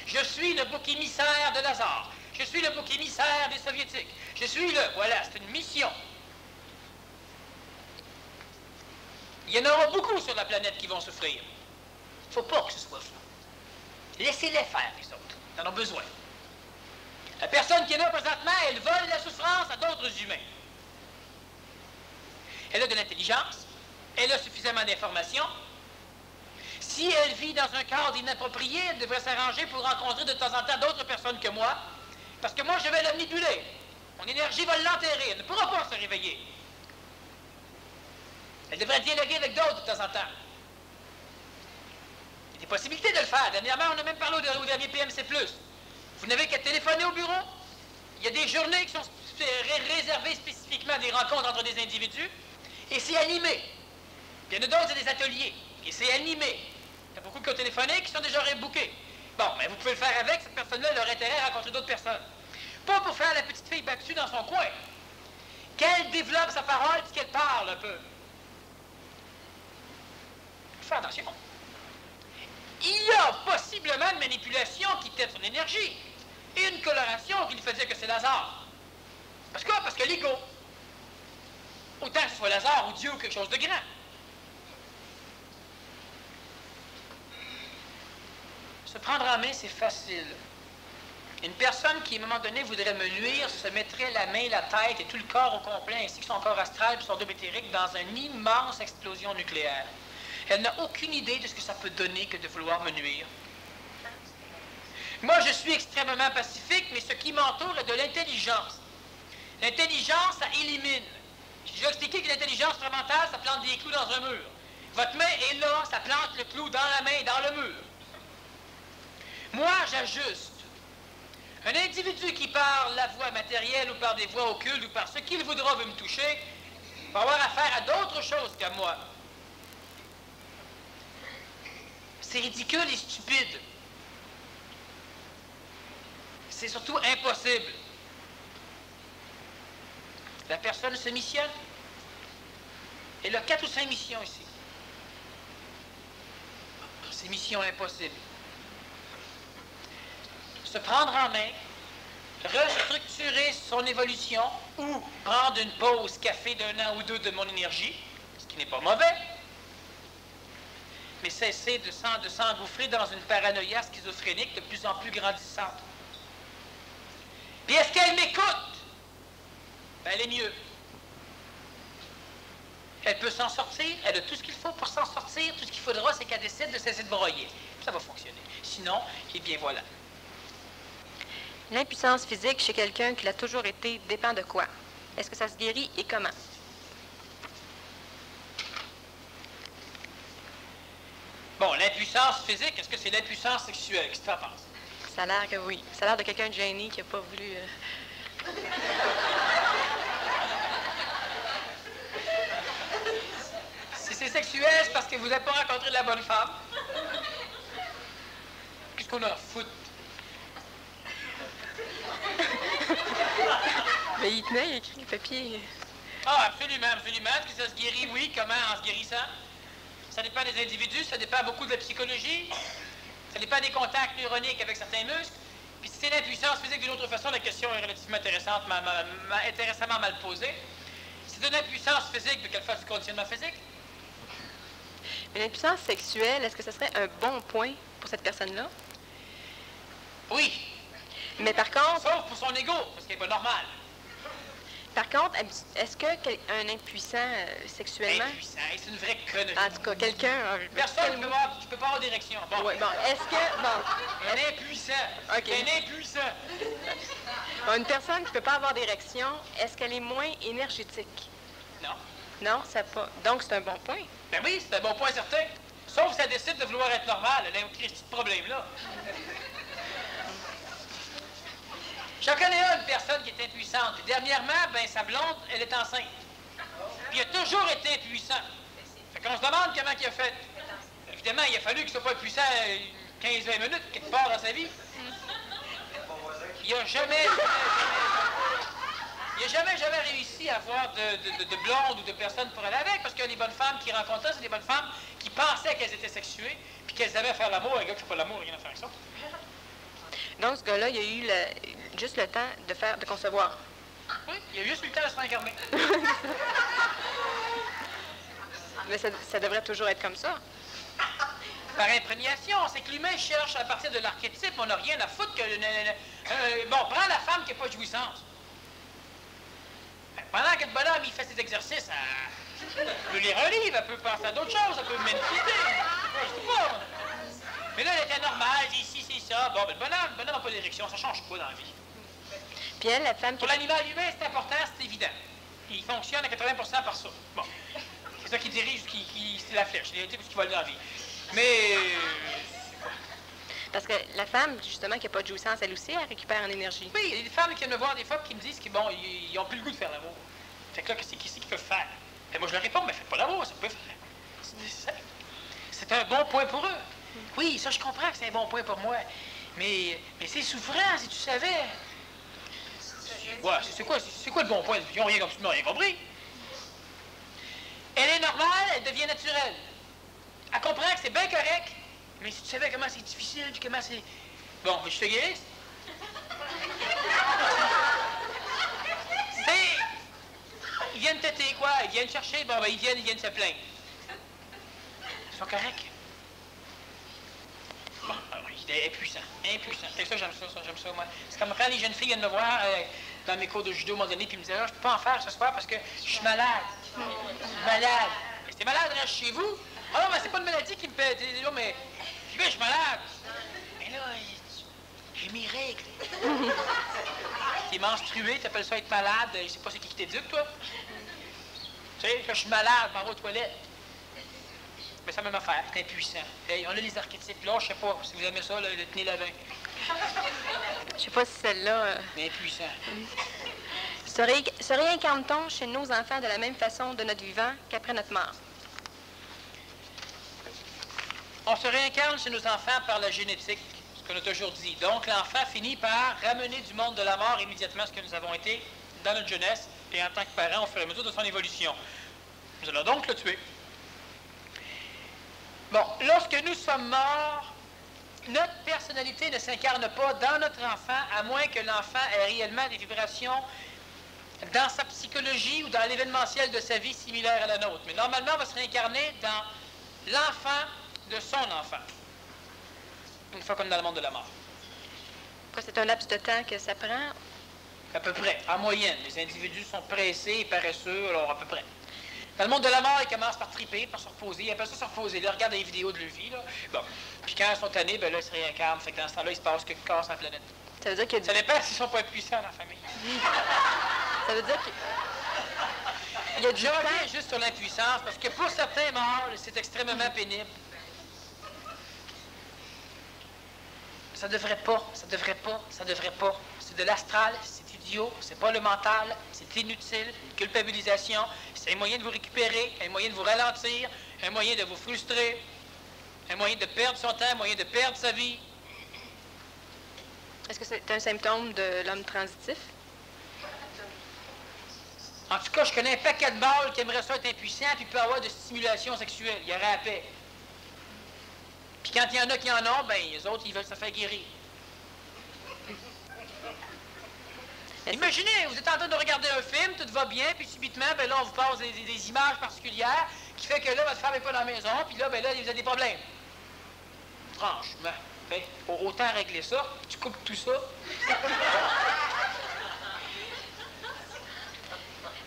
Je suis le bouc émissaire de Lazare. Je suis le bouc émissaire des Soviétiques. Je suis voilà, c'est une mission. Il y en aura beaucoup sur la planète qui vont souffrir. Il ne faut pas que ce soit fou. Laissez-les faire, les autres. Ils en ont besoin. La personne qui est là présentement, elle vole la souffrance à d'autres humains. Elle a de l'intelligence, elle a suffisamment d'informations. Si elle vit dans un cadre inapproprié, elle devrait s'arranger pour rencontrer de temps en temps d'autres personnes que moi, parce que moi, je vais la manipuler. Mon énergie va l'enterrer, elle ne pourra pas se réveiller. Elle devrait dialoguer avec d'autres de temps en temps. Il y a des possibilités de le faire. Dernièrement, on a même parlé au dernier PMC+. Vous n'avez qu'à téléphoner au bureau. Il y a des journées qui sont réservées spécifiquement à des rencontres entre des individus. Et c'est animé. Il y en a d'autres, c'est des ateliers. Et c'est animé. Il y a beaucoup qui ont téléphoné qui sont déjà rebookés. Bon, mais vous pouvez le faire avec. Cette personne-là, leur intérêt à rencontrer d'autres personnes. Pas pour faire la petite fille battue dans son coin. Qu'elle développe sa parole puis qu'elle parle un peu. Fais attention. Il y a possiblement une manipulation qui tête son énergie et une coloration qui lui fait dire que c'est Lazare. Parce que quoi? Parce que l'ego. Autant que ce soit Lazare ou Dieu ou quelque chose de grand. Se prendre en main, c'est facile. Une personne qui, à un moment donné, voudrait me nuire, se mettrait la main, la tête et tout le corps au complet, ainsi que son corps astral et son double éthérique, dans une immense explosion nucléaire. Elle n'a aucune idée de ce que ça peut donner que de vouloir me nuire. Moi, je suis extrêmement pacifique, mais ce qui m'entoure est de l'intelligence. L'intelligence, ça élimine. J'ai déjà expliqué que l'intelligence supramentale, ça plante des clous dans un mur. Votre main est là, ça plante le clou dans la main, dans le mur. Moi, j'ajuste. Un individu qui parle la voix matérielle ou par des voix occultes ou par ce qu'il voudra veut me toucher, va avoir affaire à d'autres choses qu'à moi. C'est ridicule et stupide. C'est surtout impossible. La personne se missionne. Elle a 4 ou 5 missions ici. Ces missions impossibles. Se prendre en main, restructurer son évolution ou prendre une pause café d'1 an ou 2 de mon énergie, ce qui n'est pas mauvais, mais cesser de s'engouffrer dans une paranoïa schizophrénique de plus en plus grandissante. Puis est-ce qu'elle m'écoute? Ben, elle est mieux. Elle peut s'en sortir, elle a tout ce qu'il faut pour s'en sortir, tout ce qu'il faudra, c'est qu'elle décide de cesser de broyer. Ça va fonctionner. Sinon, eh bien voilà. L'impuissance physique chez quelqu'un qui l'a toujours été dépend de quoi? Est-ce que ça se guérit et comment? Bon, l'impuissance physique, est-ce que c'est l'impuissance sexuelle? Qu'est-ce que tu en penses? Ça a l'air que oui. Ça a l'air de quelqu'un de gêné qui n'a pas voulu... Si c'est sexuel, c'est parce que vous n'avez pas rencontré la bonne femme. Qu'est-ce qu'on a à foutre? Mais il tenait, il a écrit le papier. Ah, absolument, absolument. Est-ce que ça se guérit? Oui. Comment? En se guérissant? Ça dépend des individus, ça dépend beaucoup de la psychologie, ça dépend des contacts neuroniques avec certains muscles. Puis si c'est l'impuissance physique d'une autre façon, la question est relativement intéressante, intéressamment mal posée. c'est une impuissance physique, de qu'elle fasse du conditionnement physique. Une impuissance sexuelle, est-ce que ce serait un bon point pour cette personne-là? Oui. Mais par contre, Sauf pour son ego, parce qu'il n'est pas normal. est-ce qu'un impuissant sexuellement... Impuissant, c'est une vraie connerie. En tout cas, quelqu'un... Personne ne peut pas avoir d'érection. Bon. Ouais, bon, est-ce que... Bon, Un impuissant. OK. Un impuissant. bon, une personne qui ne peut pas avoir d'érection, est-ce qu'elle est moins énergétique? Non. Non, ça pas. Donc, c'est un bon point. Ben oui, c'est un bon point certain. Sauf si elle décide de vouloir être normale. Elle a un petit problème, là. J'en connais une personne qui est impuissante. Puis dernièrement, ben, sa blonde, elle est enceinte. Puis il a toujours été impuissant. Fait qu'on se demande comment il a fait. Évidemment, il a fallu qu'il soit pas impuissant 15-20 minutes, quelque part dans sa vie. Il a jamais réussi à avoir de blondes ou de personnes pour aller avec, parce que les bonnes femmes qu'il rencontrait, c'est des bonnes femmes qui pensaient qu'elles étaient sexuées, puis qu'elles avaient à faire l'amour. Un gars qui fait pas l'amour, rien à faire avec ça. Donc, ce gars-là, il a eu juste le temps de concevoir. Oui, il a juste eu le temps de se réincarner. Mais ça devrait toujours être comme ça. Par imprégnation, c'est que l'humain cherche à partir de l'archétype, on n'a rien à foutre que... bon, prends la femme qui n'a pas de jouissance. Pendant que le bonhomme, il fait ses exercices, elle peut lire un livre, elle peut penser à d'autres choses, elle peut méditer. Je sais pas. Mais là, elle était normale, ici, c'est ça. Bon, mais le bonhomme n'a pas d'érection, ça change quoi dans la vie? Puis elle, la femme qui... Pour l'animal humain, c'est important, c'est évident. Il fonctionne à 80% par ça. Bon. C'est ça qui dirige, c'est la flèche, c'est ce qui va dans la vie. Mais... Parce que la femme, justement, qui n'a pas de jouissance, elle aussi, elle récupère en énergie. Oui, il y a des femmes qui viennent me voir des fois qui me disent qu'ils bon, ils ont plus le goût de faire l'amour. Fait que là, qu'est-ce qu'ils peuvent faire? Et moi, je leur réponds, mais faites pas l'amour, ça peut faire. C'est un bon point pour eux. Oui, ça, je comprends que c'est un bon point pour moi. Mais c'est souffrant, si tu savais. Ouais, c'est quoi le bon point? Ils n'ont absolument rien compris. Elle est normale, elle devient naturelle. Elle comprend que c'est bien correct, mais si tu savais comment c'est difficile, puis comment c'est... Bon, je te guérisse. Ils viennent têter, quoi? Ils viennent chercher, bon, ben, ils viennent se plaindre. Ils sont corrects. Bon, alors, il est impuissant. Et ça, j'aime ça, moi. C'est comme quand les jeunes filles viennent me voir dans mes cours de judo à un moment donné, puis ils me disaient, ah, je peux pas en faire ce soir parce que je suis malade. Je suis malade. Mais si t'es malade, reste chez vous. Ah non, mais c'est pas une maladie qui me fait. Là, mais je suis malade. Mais là, j'ai mes règles. T'es menstrué, t'appelles ça être malade. Je sais pas c'est qui t'éduque, toi. Tu sais, quand je suis malade, je m'en vais aux toilettes. Mais ça même affaire, c'est impuissant. Hey, on a les archétypes là, je sais pas si vous aimez ça, le tenez la vin. Je sais pas si celle-là... Impuissant. Se réincarne-t-on chez nos enfants de la même façon de notre vivant qu'après notre mort? On se réincarne chez nos enfants par la génétique, ce qu'on a toujours dit. Donc, l'enfant finit par ramener du monde de la mort immédiatement ce que nous avons été dans notre jeunesse et en tant que parents au fur et à mesure de son évolution. Nous allons donc le tuer. Bon, lorsque nous sommes morts, notre personnalité ne s'incarne pas dans notre enfant, à moins que l'enfant ait réellement des vibrations dans sa psychologie ou dans l'événementiel de sa vie similaire à la nôtre. Mais normalement, on va se réincarner dans l'enfant de son enfant, une fois qu'on est dans le monde de la mort. C'est un laps de temps que ça prend? À peu près, en moyenne. Les individus sont pressés et paresseux, alors à peu près. Dans le monde de la mort, ils commencent par triper, par se reposer. Ils appellent ça se reposer. Ils regardent des vidéos de leur vie. Là. Bon. Puis quand ils sont tannés, ben là, ils se réincarnent. Fait que dans ce temps-là, il se passe quelque chose sur la planète. Ça veut dire qu'il y a Ça dépend s'ils sont pas puissants dans la famille. Ça veut dire qu'il y a du Je reviens juste sur l'impuissance, parce que pour certains morts, c'est extrêmement pénible. Ça devrait pas. C'est de l'astral, c'est idiot, c'est pas le mental, c'est inutile, une culpabilisation. C'est un moyen de vous récupérer, un moyen de vous ralentir, un moyen de vous frustrer, un moyen de perdre son temps, un moyen de perdre sa vie. Est-ce que c'est un symptôme de l'homme transitif? En tout cas, je connais un paquet de balles qui aimeraient ça être impuissant puis peut avoir de stimulation sexuelle. Il y aurait la paix. Puis quand il y en a qui en ont, ben les autres, ils veulent se faire guérir. Imaginez, vous êtes en train de regarder un film, tout tout va bien, puis subitement, ben là, on vous passe des images particulières qui fait que là, votre femme n'est pas dans la maison, puis là, ben là, vous avez des problèmes. Franchement, ben, autant régler ça, tu coupes tout ça.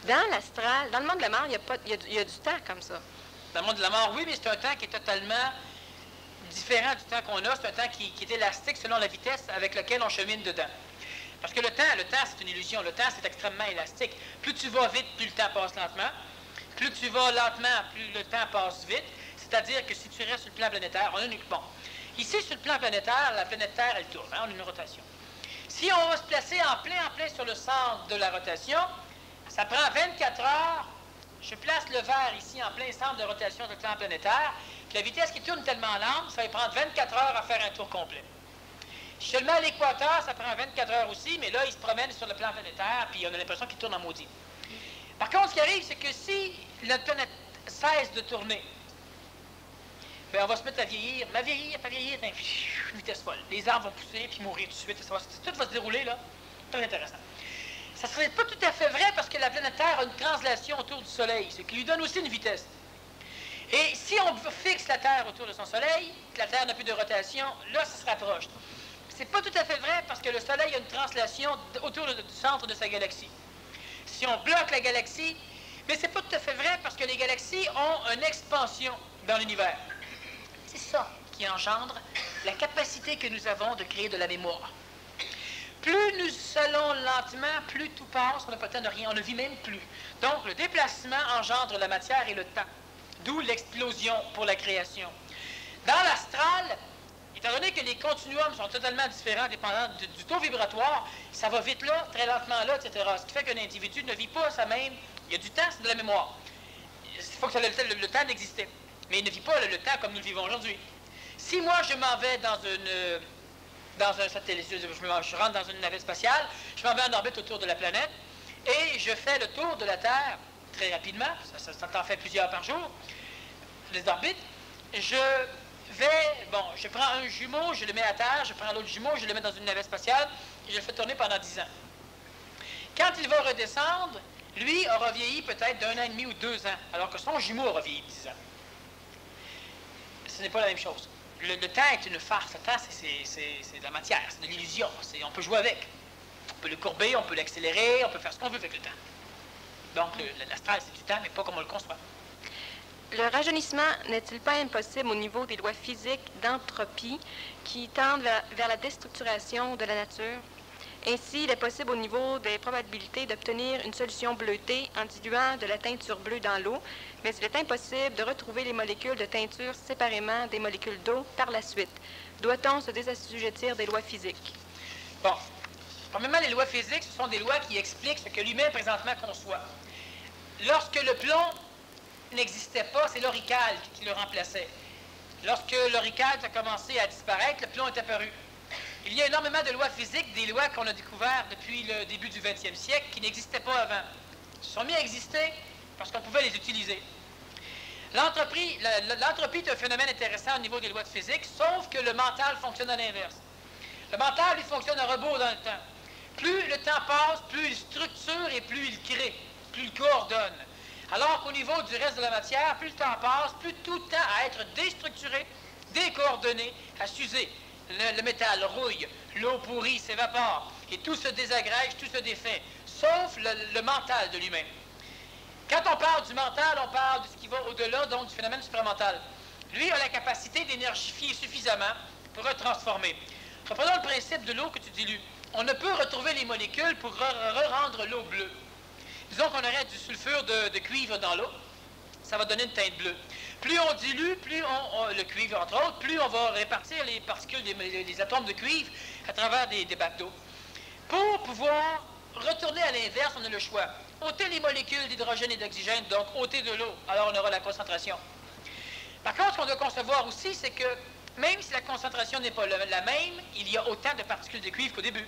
Dans l'astral, dans le monde de la mort, il y a du temps comme ça. Dans le monde de la mort, oui, mais c'est un temps qui est totalement différent du temps qu'on a. C'est un temps qui est élastique selon la vitesse avec laquelle on chemine dedans. Parce que le temps, c'est une illusion. Le temps, c'est extrêmement élastique. Plus tu vas vite, plus le temps passe lentement. Plus tu vas lentement, plus le temps passe vite. C'est-à-dire que si tu restes sur le plan planétaire, on a une... Bon, ici, sur le plan planétaire, la planète Terre, elle tourne. Hein, on a une rotation. Si on va se placer en plein sur le centre de la rotation, ça prend 24 heures. Je place le verre ici en plein centre de rotation du plan planétaire. Puis la vitesse qui tourne tellement lente, ça va prendre 24 heures à faire un tour complet. Si je le mets à l'équateur, ça prend 24 heures aussi, mais là, il se promène sur le plan planétaire, puis on a l'impression qu'il tourne en maudit. Par contre, ce qui arrive, c'est que si notre planète cesse de tourner, bien, on va se mettre à vieillir. Mais à vieillir, une vitesse folle. Les arbres vont pousser, puis mourir tout de suite. Tout va se dérouler, là. Très intéressant. Ça ne serait pas tout à fait vrai parce que la planète Terre a une translation autour du Soleil, ce qui lui donne aussi une vitesse. Et si on fixe la Terre autour de son Soleil, que la Terre n'a plus de rotation, là, ça se rapproche. C'est pas tout à fait vrai parce que le Soleil a une translation autour du centre de sa galaxie. Si on bloque la galaxie, mais c'est pas tout à fait vrai parce que les galaxies ont une expansion dans l'univers. C'est ça qui engendre la capacité que nous avons de créer de la mémoire. Plus nous allons lentement, plus tout passe, on n'a pas le temps de rien, on ne vit même plus. Donc, le déplacement engendre la matière et le temps, d'où l'explosion pour la création. Dans l'astral, étant donné que les continuums sont totalement différents, dépendant du taux vibratoire, ça va vite là, très lentement là, etc. Ce qui fait qu'un individu ne vit pas ça même. Il y a du temps, c'est de la mémoire. Il faut que ça ait le temps d'exister. Mais il ne vit pas le temps comme nous le vivons aujourd'hui. Si moi, je m'en vais dans un satellite, je rentre dans une navette spatiale, je m'en vais en orbite autour de la planète, et je fais le tour de la Terre très rapidement, ça t'en fait plusieurs par jour, les orbites, je prends un jumeau, je le mets à terre, je prends l'autre jumeau, je le mets dans une navette spatiale, et je le fais tourner pendant 10 ans. Quand il va redescendre, lui aura vieilli peut-être d'1 an et demi ou 2 ans, alors que son jumeau aura vieilli 10 ans. Ce n'est pas la même chose. Le temps est une farce. Le temps, c'est de la matière, c'est de l'illusion. On peut jouer avec. On peut le courber, on peut l'accélérer, on peut faire ce qu'on veut avec le temps. Donc, l'astral, c'est du temps, mais pas comme on le conçoit. Le rajeunissement n'est-il pas impossible au niveau des lois physiques d'entropie qui tendent vers la déstructuration de la nature? Ainsi, il est possible au niveau des probabilités d'obtenir une solution bleutée en diluant de la teinture bleue dans l'eau, mais il est impossible de retrouver les molécules de teinture séparément des molécules d'eau par la suite. Doit-on se désassujettir des lois physiques? Bon. Premièrement, les lois physiques, ce sont des lois qui expliquent ce que l'humain présentement conçoit. Lorsque le plomb n'existait pas, c'est l'orical qui le remplaçait. Lorsque l'orical a commencé à disparaître, le plomb est apparu. Il y a énormément de lois physiques, des lois qu'on a découvertes depuis le début du 20e siècle qui n'existaient pas avant. Ils se sont mis à exister parce qu'on pouvait les utiliser. L'entropie est un phénomène intéressant au niveau des lois de physique, sauf que le mental fonctionne à l'inverse. Le mental, il fonctionne à rebours dans le temps. Plus le temps passe, plus il structure et plus il crée, plus il coordonne. Alors qu'au niveau du reste de la matière, plus le temps passe, plus tout tend à être déstructuré, décoordonné, à s'user. Le métal rouille, l'eau pourrie s'évapore, et tout se désagrège, tout se défait, sauf le mental de l'humain. Quand on parle du mental, on parle de ce qui va au-delà, donc du phénomène supramental. Lui a la capacité d'énergifier suffisamment pour retransformer. Reprenons le principe de l'eau que tu dilues. On ne peut retrouver les molécules pour rendre l'eau bleue. Disons qu'on aurait du sulfure de cuivre dans l'eau, ça va donner une teinte bleue. Plus on dilue, plus le cuivre entre autres, plus on va répartir les particules, les atomes de cuivre à travers des bacs d'eau. Pour pouvoir retourner à l'inverse, on a le choix. Ôter les molécules d'hydrogène et d'oxygène, donc ôter de l'eau, alors on aura la concentration. Par contre, ce qu'on doit concevoir aussi, c'est que même si la concentration n'est pas la même, il y a autant de particules de cuivre qu'au début.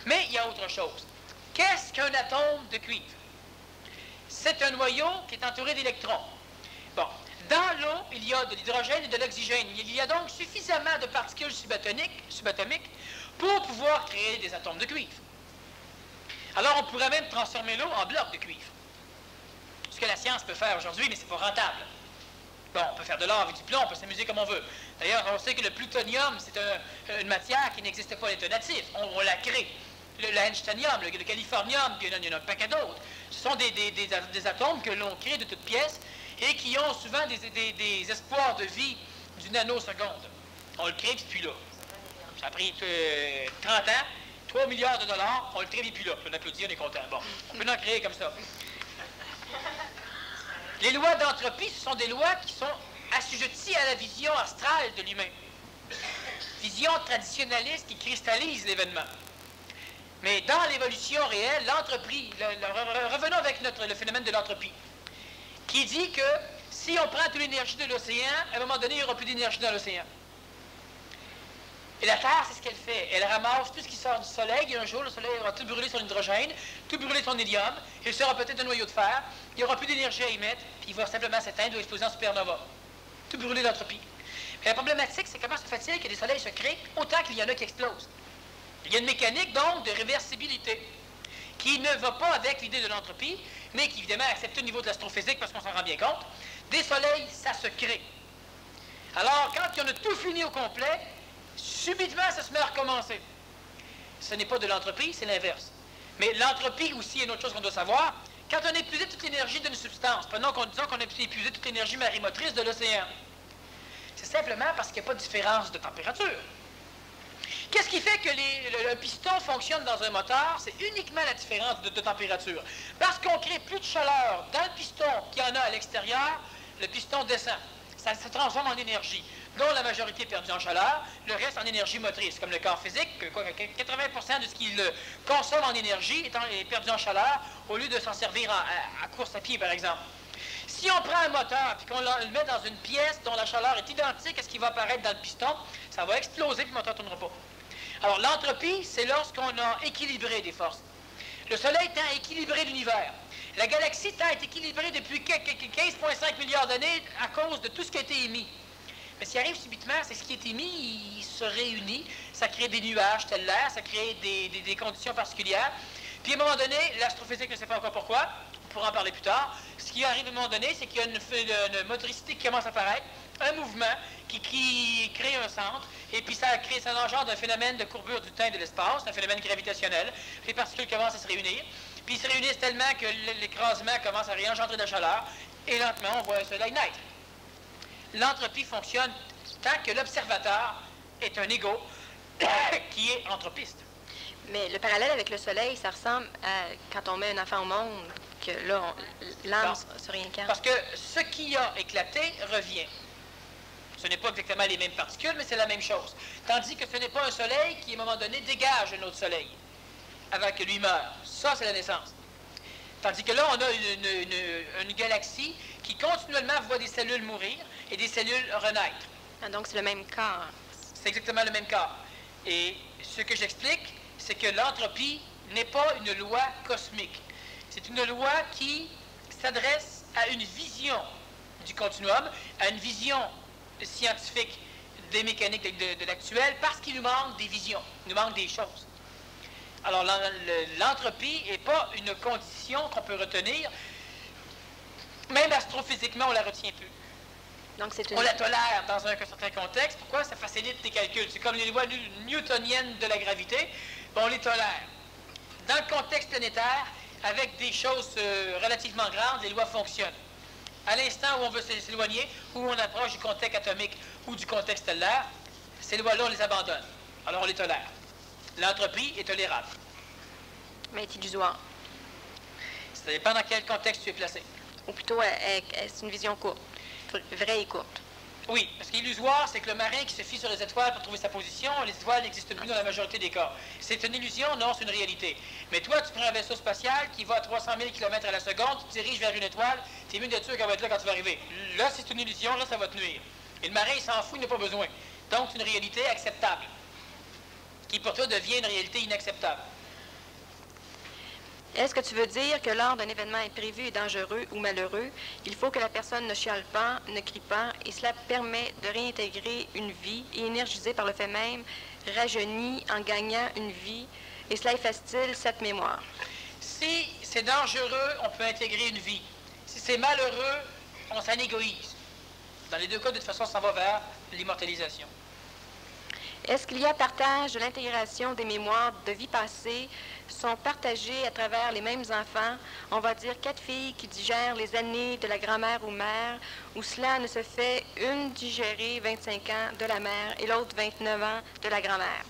Mais il y a autre chose. Qu'est-ce qu'un atome de cuivre? C'est un noyau qui est entouré d'électrons. Bon, dans l'eau, il y a de l'hydrogène et de l'oxygène. Il y a donc suffisamment de particules subatomiques pour pouvoir créer des atomes de cuivre. Alors, on pourrait même transformer l'eau en bloc de cuivre. Ce que la science peut faire aujourd'hui, mais c'est pas rentable. Bon, on peut faire de l'or avec du plomb, on peut s'amuser comme on veut. D'ailleurs, on sait que le plutonium, c'est une matière qui n'existe pas à l'état natif. On la crée. L'einsteinium, le californium, il y en a un paquet d'autres. Ce sont des atomes que l'on crée de toutes pièces et qui ont souvent des espoirs de vie d'une nanoseconde. On le crée, puis là. Ça a pris 30 ans, 3 milliards de dollars, on le crée, puis là. On applaudit, on est content. Bon, on peut en créer comme ça. Les lois d'entropie, ce sont des lois qui sont assujetties à la vision astrale de l'humain. Vision traditionnaliste qui cristallise l'événement. Mais dans l'évolution réelle, l'entropie, revenons avec le phénomène de l'entropie, qui dit que si on prend toute l'énergie de l'océan, à un moment donné, il n'y aura plus d'énergie dans l'océan. Et la Terre, c'est ce qu'elle fait. Elle ramasse tout ce qui sort du Soleil, et un jour, le Soleil aura tout brûlé son hydrogène, tout brûlé son hélium, il sera peut-être un noyau de fer, il n'y aura plus d'énergie à émettre, puis il va simplement s'éteindre ou exploser en supernova. Tout brûlé d'entropie. Mais la problématique, c'est comment se fait-il que des soleils se créent autant qu'il y en a qui explosent? Il y a une mécanique, donc, de réversibilité qui ne va pas avec l'idée de l'entropie, mais qui, évidemment, accepte au niveau de l'astrophysique parce qu'on s'en rend bien compte. Des soleils, ça se crée. Alors, quand on a tout fini au complet, subitement, ça se met à recommencer. Ce n'est pas de l'entropie, c'est l'inverse. Mais l'entropie aussi, il y a une autre chose qu'on doit savoir. Quand on a épuisé toute l'énergie d'une substance, disons qu'on a épuisé toute l'énergie marémotrice de l'océan, c'est simplement parce qu'il n'y a pas de différence de température. Qu'est-ce qui fait que le piston fonctionne dans un moteur? C'est uniquement la différence de température. Parce qu'on crée plus de chaleur dans le piston qu'il y en a à l'extérieur, le piston descend. Ça se transforme en énergie, dont la majorité est perdue en chaleur, le reste en énergie motrice, comme le corps physique, 80% de ce qu'il consomme en énergie est perdu en chaleur, au lieu de s'en servir à course à pied, par exemple. Si on prend un moteur et qu'on le met dans une pièce dont la chaleur est identique à ce qui va apparaître dans le piston, ça va exploser et le moteur ne tournera pas. Alors, l'entropie, c'est lorsqu'on a équilibré des forces. Le Soleil tend à équilibrer l'univers. La galaxie tend à être équilibrée depuis 15,5 milliards d'années à cause de tout ce qui a été émis. Mais ce qui arrive subitement, c'est que ce qui est émis, il se réunit, ça crée des nuages tel l'air, ça crée des conditions particulières. Puis à un moment donné, l'astrophysique ne sait pas encore pourquoi, on pourra en parler plus tard. Ce qui arrive à un moment donné, c'est qu'il y a une motricité qui commence à apparaître, un mouvement qui crée un centre, et puis ça engendre un phénomène de courbure du temps et de l'espace, un phénomène gravitationnel. Les particules commencent à se réunir, puis ils se réunissent tellement que l'écrasement commence à réengendrer de la chaleur, et lentement, on voit un soleil naître. L'entropie fonctionne tant que l'observateur est un égo qui est entropiste. Mais le parallèle avec le soleil, ça ressemble à quand on met un enfant au monde, que là, l'âme se réincarne. Parce que ce qui a éclaté revient. Ce n'est pas exactement les mêmes particules, mais c'est la même chose. Tandis que ce n'est pas un soleil qui, à un moment donné, dégage un autre soleil avant que lui meure. Ça, c'est la naissance. Tandis que là, on a une galaxie qui continuellement voit des cellules mourir et des cellules renaître. Ah, donc, c'est le même corps. C'est exactement le même corps. Et ce que j'explique, c'est que l'entropie n'est pas une loi cosmique. C'est une loi qui s'adresse à une vision du continuum, à une vision scientifique des mécaniques de l'actuel, parce qu'il nous manque des visions, il nous manque des choses. Alors, l'entropie n'est pas une condition qu'on peut retenir. Même astrophysiquement, on ne la retient plus. Donc, on la tolère dans un certain contexte. Pourquoi? Ça facilite les calculs. C'est comme les lois newtoniennes de la gravité. On les tolère. Dans le contexte planétaire, avec des choses relativement grandes, les lois fonctionnent. À l'instant où on veut s'éloigner, où on approche du contexte atomique ou du contexte stellaire, ces lois-là, on les abandonne. Alors, on les tolère. L'entropie est tolérable. Mais est illusoire. Ça dépend dans quel contexte tu es placé. Ou plutôt, c'est une vision courte. Vraie et courte. Oui, parce qu'illusoire, c'est que le marin qui se fie sur les étoiles pour trouver sa position, les étoiles n'existent plus dans la majorité des cas. C'est une illusion? Non, c'est une réalité. Mais toi, tu prends un vaisseau spatial qui va à 300 000 km à la seconde, tu te diriges vers une étoile, tu es mieux d'être sûr qu'elle va être là quand tu vas arriver. Là, c'est une illusion, là, ça va te nuire. Et le marin, il s'en fout, il n'a pas besoin. Donc, c'est une réalité acceptable, qui pour toi devient une réalité inacceptable. Est-ce que tu veux dire que lors d'un événement imprévu et dangereux ou malheureux, il faut que la personne ne chiale pas, ne crie pas, et cela permet de réintégrer une vie et énergisée par le fait même, rajeunit en gagnant une vie, et cela efface-t-il cette mémoire? Si c'est dangereux, on peut intégrer une vie. Si c'est malheureux, on s'en égoïse. Dans les deux cas, de toute façon, ça va vers l'immortalisation. Est-ce qu'il y a partage de l'intégration des mémoires de vie passée sont partagées à travers les mêmes enfants, on va dire 4 filles qui digèrent les années de la grand-mère ou mère, ou cela ne se fait une digérer 25 ans de la mère et l'autre 29 ans de la grand-mère?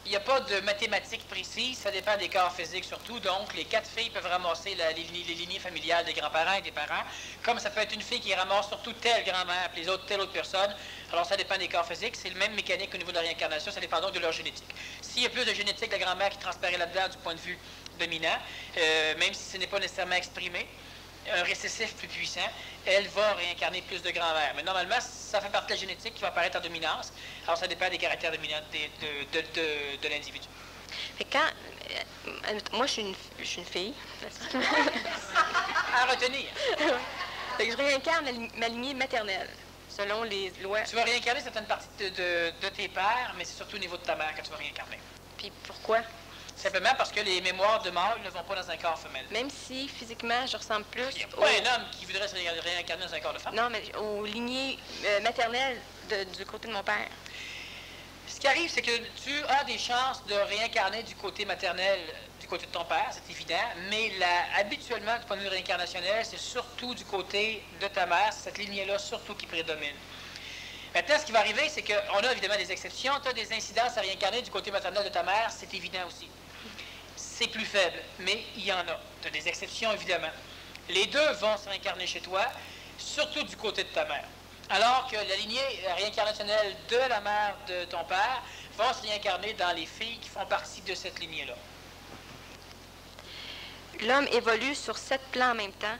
Il n'y a pas de mathématiques précises, ça dépend des corps physiques surtout. Donc, les 4 filles peuvent ramasser les lignées familiales des grands-parents et des parents, comme ça peut être une fille qui ramasse surtout telle grand-mère et les autres telle autre personne. Alors, ça dépend des corps physiques. C'est le même mécanique au niveau de la réincarnation, ça dépend donc de leur génétique. S'il y a plus de génétique de la grand-mère qui transparaît là-dedans du point de vue dominant, même si ce n'est pas nécessairement exprimé, un récessif plus puissant, elle va réincarner plus de grand-mère. Mais normalement, ça fait partie de la génétique qui va apparaître en dominance. Alors, ça dépend des caractères dominants de l'individu. Et quand... moi, je suis une fille. À retenir. Fait que je réincarne ma lignée maternelle, selon les lois. Tu vas réincarner certaines parties de tes pères, mais c'est surtout au niveau de ta mère que tu vas réincarner. Puis pourquoi? Simplement parce que les mémoires de mâle ne vont pas dans un corps femelle. Même si physiquement je ressemble plus. Il n'y a pas un homme qui voudrait se réincarner dans un corps de femme. Non, mais aux lignées maternelles du côté de mon père. Ce qui arrive, c'est que tu as des chances de réincarner du côté maternel, du côté de ton père, c'est évident, mais habituellement, du point de vue réincarnationnel, c'est surtout du côté de ta mère, c'est cette lignée-là surtout qui prédomine. Maintenant, ce qui va arriver, c'est qu'on a évidemment des exceptions. Tu as des incidences à réincarner du côté maternel de ta mère, c'est évident aussi. C'est plus faible, mais il y en a. Tu as des exceptions, évidemment. Les deux vont se réincarner chez toi, surtout du côté de ta mère. Alors que la lignée réincarnationnelle de la mère de ton père va se réincarner dans les filles qui font partie de cette lignée-là. L'homme évolue sur 7 plans en même temps.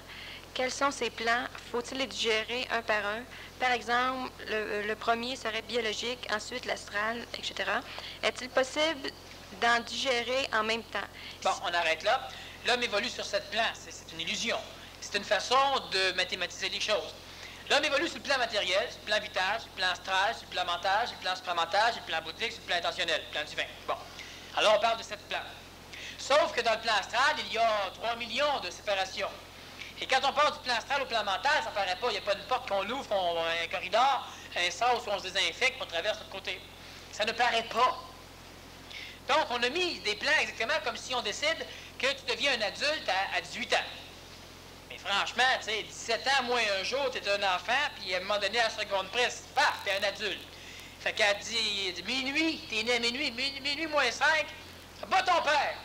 Quels sont ces plans? Faut-il les digérer un par un? Par exemple, le premier serait biologique, ensuite l'astral, etc. Est-il possible d'en digérer en même temps? Bon, on arrête là. L'homme évolue sur 7 plans. C'est une illusion. C'est une façon de mathématiser les choses. L'homme évolue sur le plan matériel, sur le plan vital, sur le plan astral, sur le plan mental, sur le plan supramental, sur le plan bouddhique, sur le plan intentionnel, le plan divin. Bon. Alors, on parle de 7 plans. Sauf que dans le plan astral, il y a 3 millions de séparations. Et quand on part du plan astral au plan mental, ça ne paraît pas. Il n'y a pas une porte qu'on ouvre, un corridor, un sas où on se désinfecte, on traverse de l'autre côté. Ça ne paraît pas. Donc, on a mis des plans exactement comme si on décide que tu deviens un adulte à 18 ans. Mais franchement, tu sais, 17 ans moins un jour, tu es un enfant, puis à un moment donné, à la seconde presse, paf, tu es un adulte. Fait qu'elle dit minuit, tu es né à minuit moins 5, bat ton père.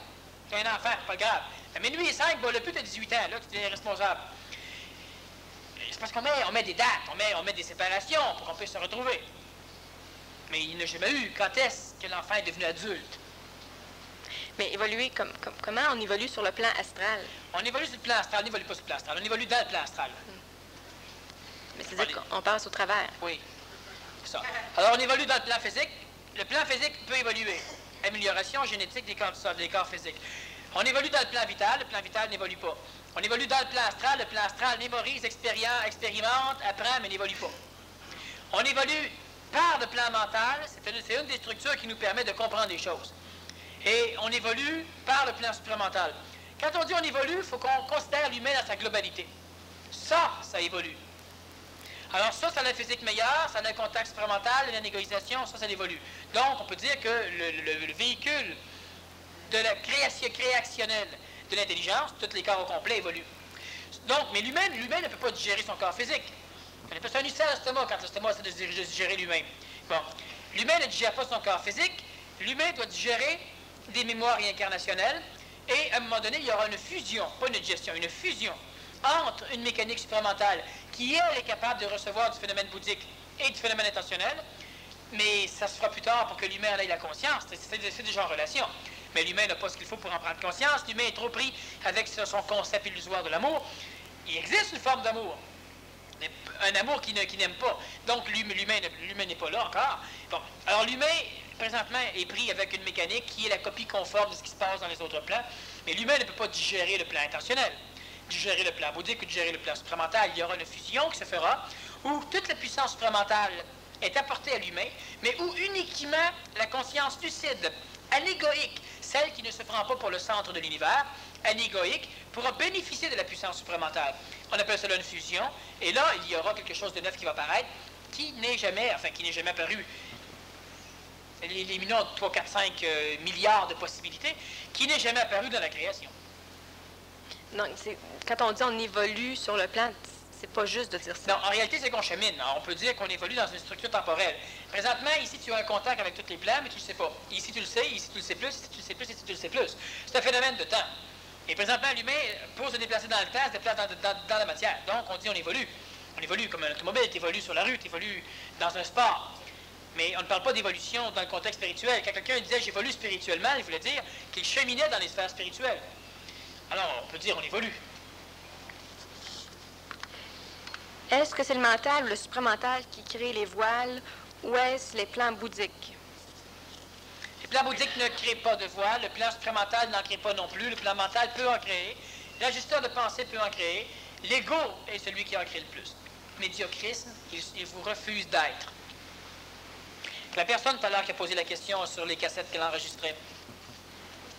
Tu es un enfant, pas grave. À minuit et 5, le plus de 18 ans, là, tu es responsable. C'est parce qu'on met des dates, on met des séparations pour qu'on puisse se retrouver. Mais il n'a jamais eu. Quand est-ce que l'enfant est devenu adulte? Mais évoluer, comment on évolue sur le plan astral? On évolue sur le plan astral, on n'évolue pas sur le plan astral, on évolue dans le plan astral. Mais c'est-à-dire qu'on passe au travers. Oui, c'est ça. Alors, on évolue dans le plan physique. Le plan physique peut évoluer. Amélioration génétique des corps physiques. On évolue dans le plan vital n'évolue pas. On évolue dans le plan astral mémorise, expérimente, apprend, mais n'évolue pas. On évolue par le plan mental, c'est une des structures qui nous permet de comprendre les choses. Et on évolue par le plan supramental. Quand on dit on évolue, il faut qu'on considère l'humain dans sa globalité. Ça évolue. Alors ça a la physique meilleure, ça a le contact supramental, la négociation, ça évolue. Donc, on peut dire que le véhicule de la créationnelle de l'intelligence, tous les corps au complet évoluent. Donc, mais l'humain ne peut pas digérer son corps physique. On appelle ça un ulcère d'estomac quand l'estomac essaie de digérer lui-même. Bon, l'humain ne digère pas son corps physique, l'humain doit digérer des mémoires réincarnationnelles, et à un moment donné, il y aura une fusion, pas une digestion, une fusion entre une mécanique supramentale qui, elle, est capable de recevoir du phénomène bouddhique et du phénomène intentionnel, mais ça se fera plus tard pour que l'humain en ait la conscience. C'est déjà en relation. Mais l'humain n'a pas ce qu'il faut pour en prendre conscience. L'humain est trop pris avec son concept illusoire de l'amour. Il existe une forme d'amour. Un amour qui n'aime pas. Donc, l'humain n'est pas là encore. Bon. Alors, l'humain, présentement, est pris avec une mécanique qui est la copie conforme de ce qui se passe dans les autres plans. Mais l'humain ne peut pas digérer le plan intentionnel, digérer le plan bouddhique ou digérer le plan supramental. Il y aura une fusion qui se fera où toute la puissance supramentale est apportée à l'humain, mais où uniquement la conscience lucide, anégoïque, celle qui ne se prend pas pour le centre de l'univers, anégoïque, pourra bénéficier de la puissance supramentale. On appelle cela une fusion, et là, il y aura quelque chose de neuf qui va apparaître, qui n'est jamais apparu. Éliminons 3, 4, 5 milliards de possibilités, qui n'est jamais apparu dans la création. Donc, quand on dit on évolue sur le plan, c'est pas juste de dire ça. Non, en réalité, c'est qu'on chemine. Alors, on peut dire qu'on évolue dans une structure temporelle. Présentement, ici, tu as un contact avec toutes les plans, mais tu ne le sais pas. Ici, tu le sais, ici, tu le sais plus, ici, tu le sais plus, ici, tu le sais plus. C'est un phénomène de temps. Et présentement, l'humain, pour se déplacer dans le temps, se déplace dans la matière. Donc, on dit on évolue. On évolue comme un automobile, tu évolues sur la rue, tu évolues dans un sport. Mais on ne parle pas d'évolution dans le contexte spirituel. Quand quelqu'un disait « j'évolue spirituellement », il voulait dire qu'il cheminait dans les sphères spirituelles. Alors, on peut dire on évolue. Est-ce que c'est le mental ou le supramental qui crée les voiles, ou est-ce les plans bouddhiques? Les plans bouddhiques ne créent pas de voile, le plan supramental n'en crée pas non plus, le plan mental peut en créer, l'ajusteur de pensée peut en créer, l'ego est celui qui en crée le plus. Médiocrisme, il vous refuse d'être. La personne tout à l'heure qui a posé la question sur les cassettes qu'elle enregistrait,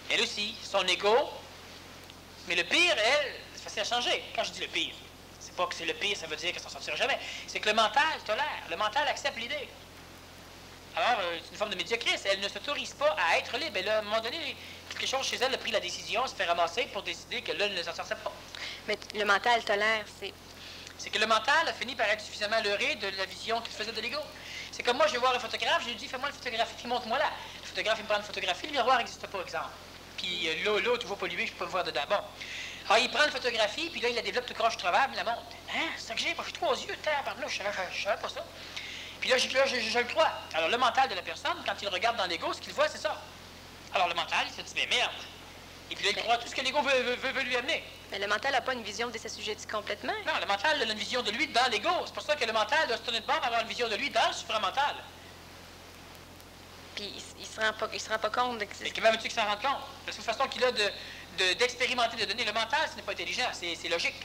elle aussi, son ego, mais le pire, elle, c'est facile à changer. Quand je dis le pire, c'est pas que c'est le pire, ça veut dire qu'elle s'en sortira jamais. C'est que le mental tolère, le mental accepte l'idée. Alors, c'est une forme de médiocrisme. Elle ne s'autorise pas à être libre. Elle, à un moment donné, quelque chose chez elle a pris la décision, se fait ramasser pour décider que là, elle ne s'en sortait pas. Mais le mental tolère, c'est que le mental a fini par être suffisamment leurré de la vision qu'il faisait de l'ego. C'est comme moi, je vais voir un photographe, je lui dis, fais-moi une photographie, puis montre-moi là. Le photographe, il me prend une photographie, le miroir n'existe pas, exemple. Puis l'eau, toujours polluée, je peux pas me voir dedans. Bon. Alors, il prend une photographie, puis là, il la développe tout croche, travail, il la montre. Hein, c'est ça que j'ai, pas fait 3 yeux, pardon, je savais pas ça. Puis là, je le crois. Alors, le mental de la personne, quand il regarde dans l'ego, ce qu'il voit, c'est ça. Alors, le mental, il se dit, mais merde. Et puis là, il croit tout ce que l'ego veut lui amener. Mais le mental n'a pas une vision de s'assujettir complètement. Non, le mental a une vision de lui dans l'ego. C'est pour ça que le mental doit se tourner de bord pour avoir une vision de lui dans le supramental. Puis il se rend pas compte de que mais comment veux-tu qu'il s'en rende compte? De toute façon qu'il a d'expérimenter, de donner. Le mental, ce n'est pas intelligent, c'est logique.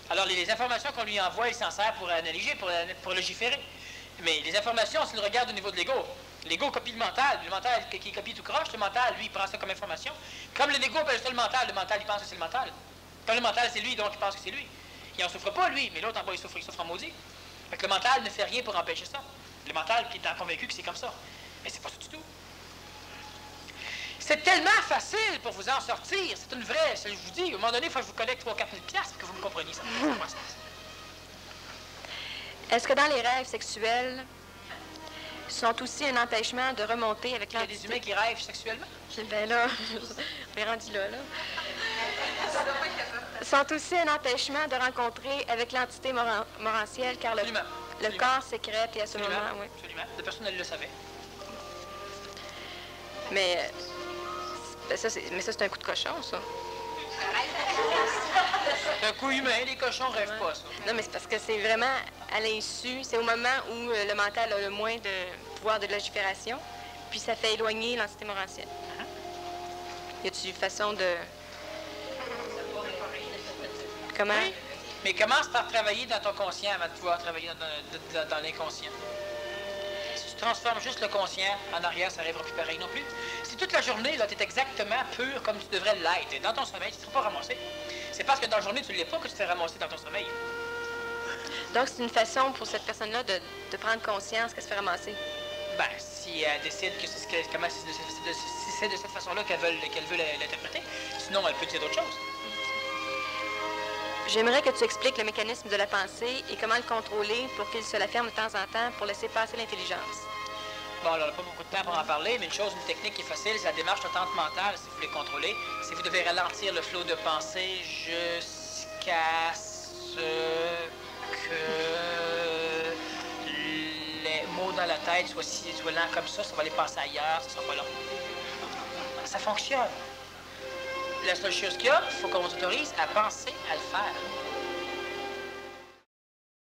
Alors, les informations qu'on lui envoie, il s'en sert pour analyser, pour légiférer. Mais les informations, s'il regarde au niveau de l'ego, l'ego copie le mental qui copie tout croche, le mental, lui, il prend ça comme information. Comme l'ego appelle ça le mental il pense que c'est le mental. Comme le mental, c'est lui, donc il pense que c'est lui. Il n'en souffre pas, lui, mais l'autre en bas, il souffre en maudit. Fait que le mental ne fait rien pour empêcher ça. Le mental qui est convaincu que c'est comme ça. Mais c'est pas ça du tout. C'est tellement facile pour vous en sortir. C'est une vraie, je vous dis, à un moment donné, il faut que je vous collecte 3 4 000 piastres pour que vous me compreniez ça. Est-ce que dans les rêves sexuels sont aussi un empêchement de remonter avec l'entité? Il y a des humains qui rêvent sexuellement? Ben là, on est rendu là. Sont aussi un empêchement de rencontrer avec l'entité morantielle, car le corps sécrète et à ce moment, oui. Absolument. La personne, elle le savait. Mais ça, c'est un coup de cochon, ça. C'est un coup humain, les cochons ne rêvent pas, ça. Non, mais c'est parce que c'est vraiment à l'insu, c'est au moment où le mental a le moins de pouvoir de légifération, puis ça fait éloigner l'entité morantielle. Y a-t-il une façon de... Comment? Oui, mais commence par travailler dans ton conscient avant de pouvoir travailler dans l'inconscient. Si tu transformes juste le conscient, en arrière, ça n'arrivera plus pareil non plus. Si toute la journée, là, tu es exactement pur comme tu devrais l'être, dans ton sommeil, tu ne seras pas ramassé. C'est parce que dans la journée, tu ne l'es pas que tu te fais ramasser dans ton sommeil. Donc, c'est une façon pour cette personne-là de prendre conscience qu'elle se fait ramasser. Ben, si elle décide que c'est de cette façon-là qu'elle veut l'interpréter, sinon elle peut dire d'autres choses. J'aimerais que tu expliques le mécanisme de la pensée et comment le contrôler pour qu'il se la ferme de temps en temps pour laisser passer l'intelligence. Bon, alors, on n'a pas beaucoup de temps pour en parler, mais une technique qui est facile, c'est la démarche d'attente mentale, si vous voulez contrôler. C'est vous devez ralentir le flot de pensée jusqu'à ce que les mots dans la tête soient lents comme ça va les passer ailleurs, ça sera pas long. Ça fonctionne. La seule chose qu'il y a, il faut qu'on s'autorise à penser à le faire.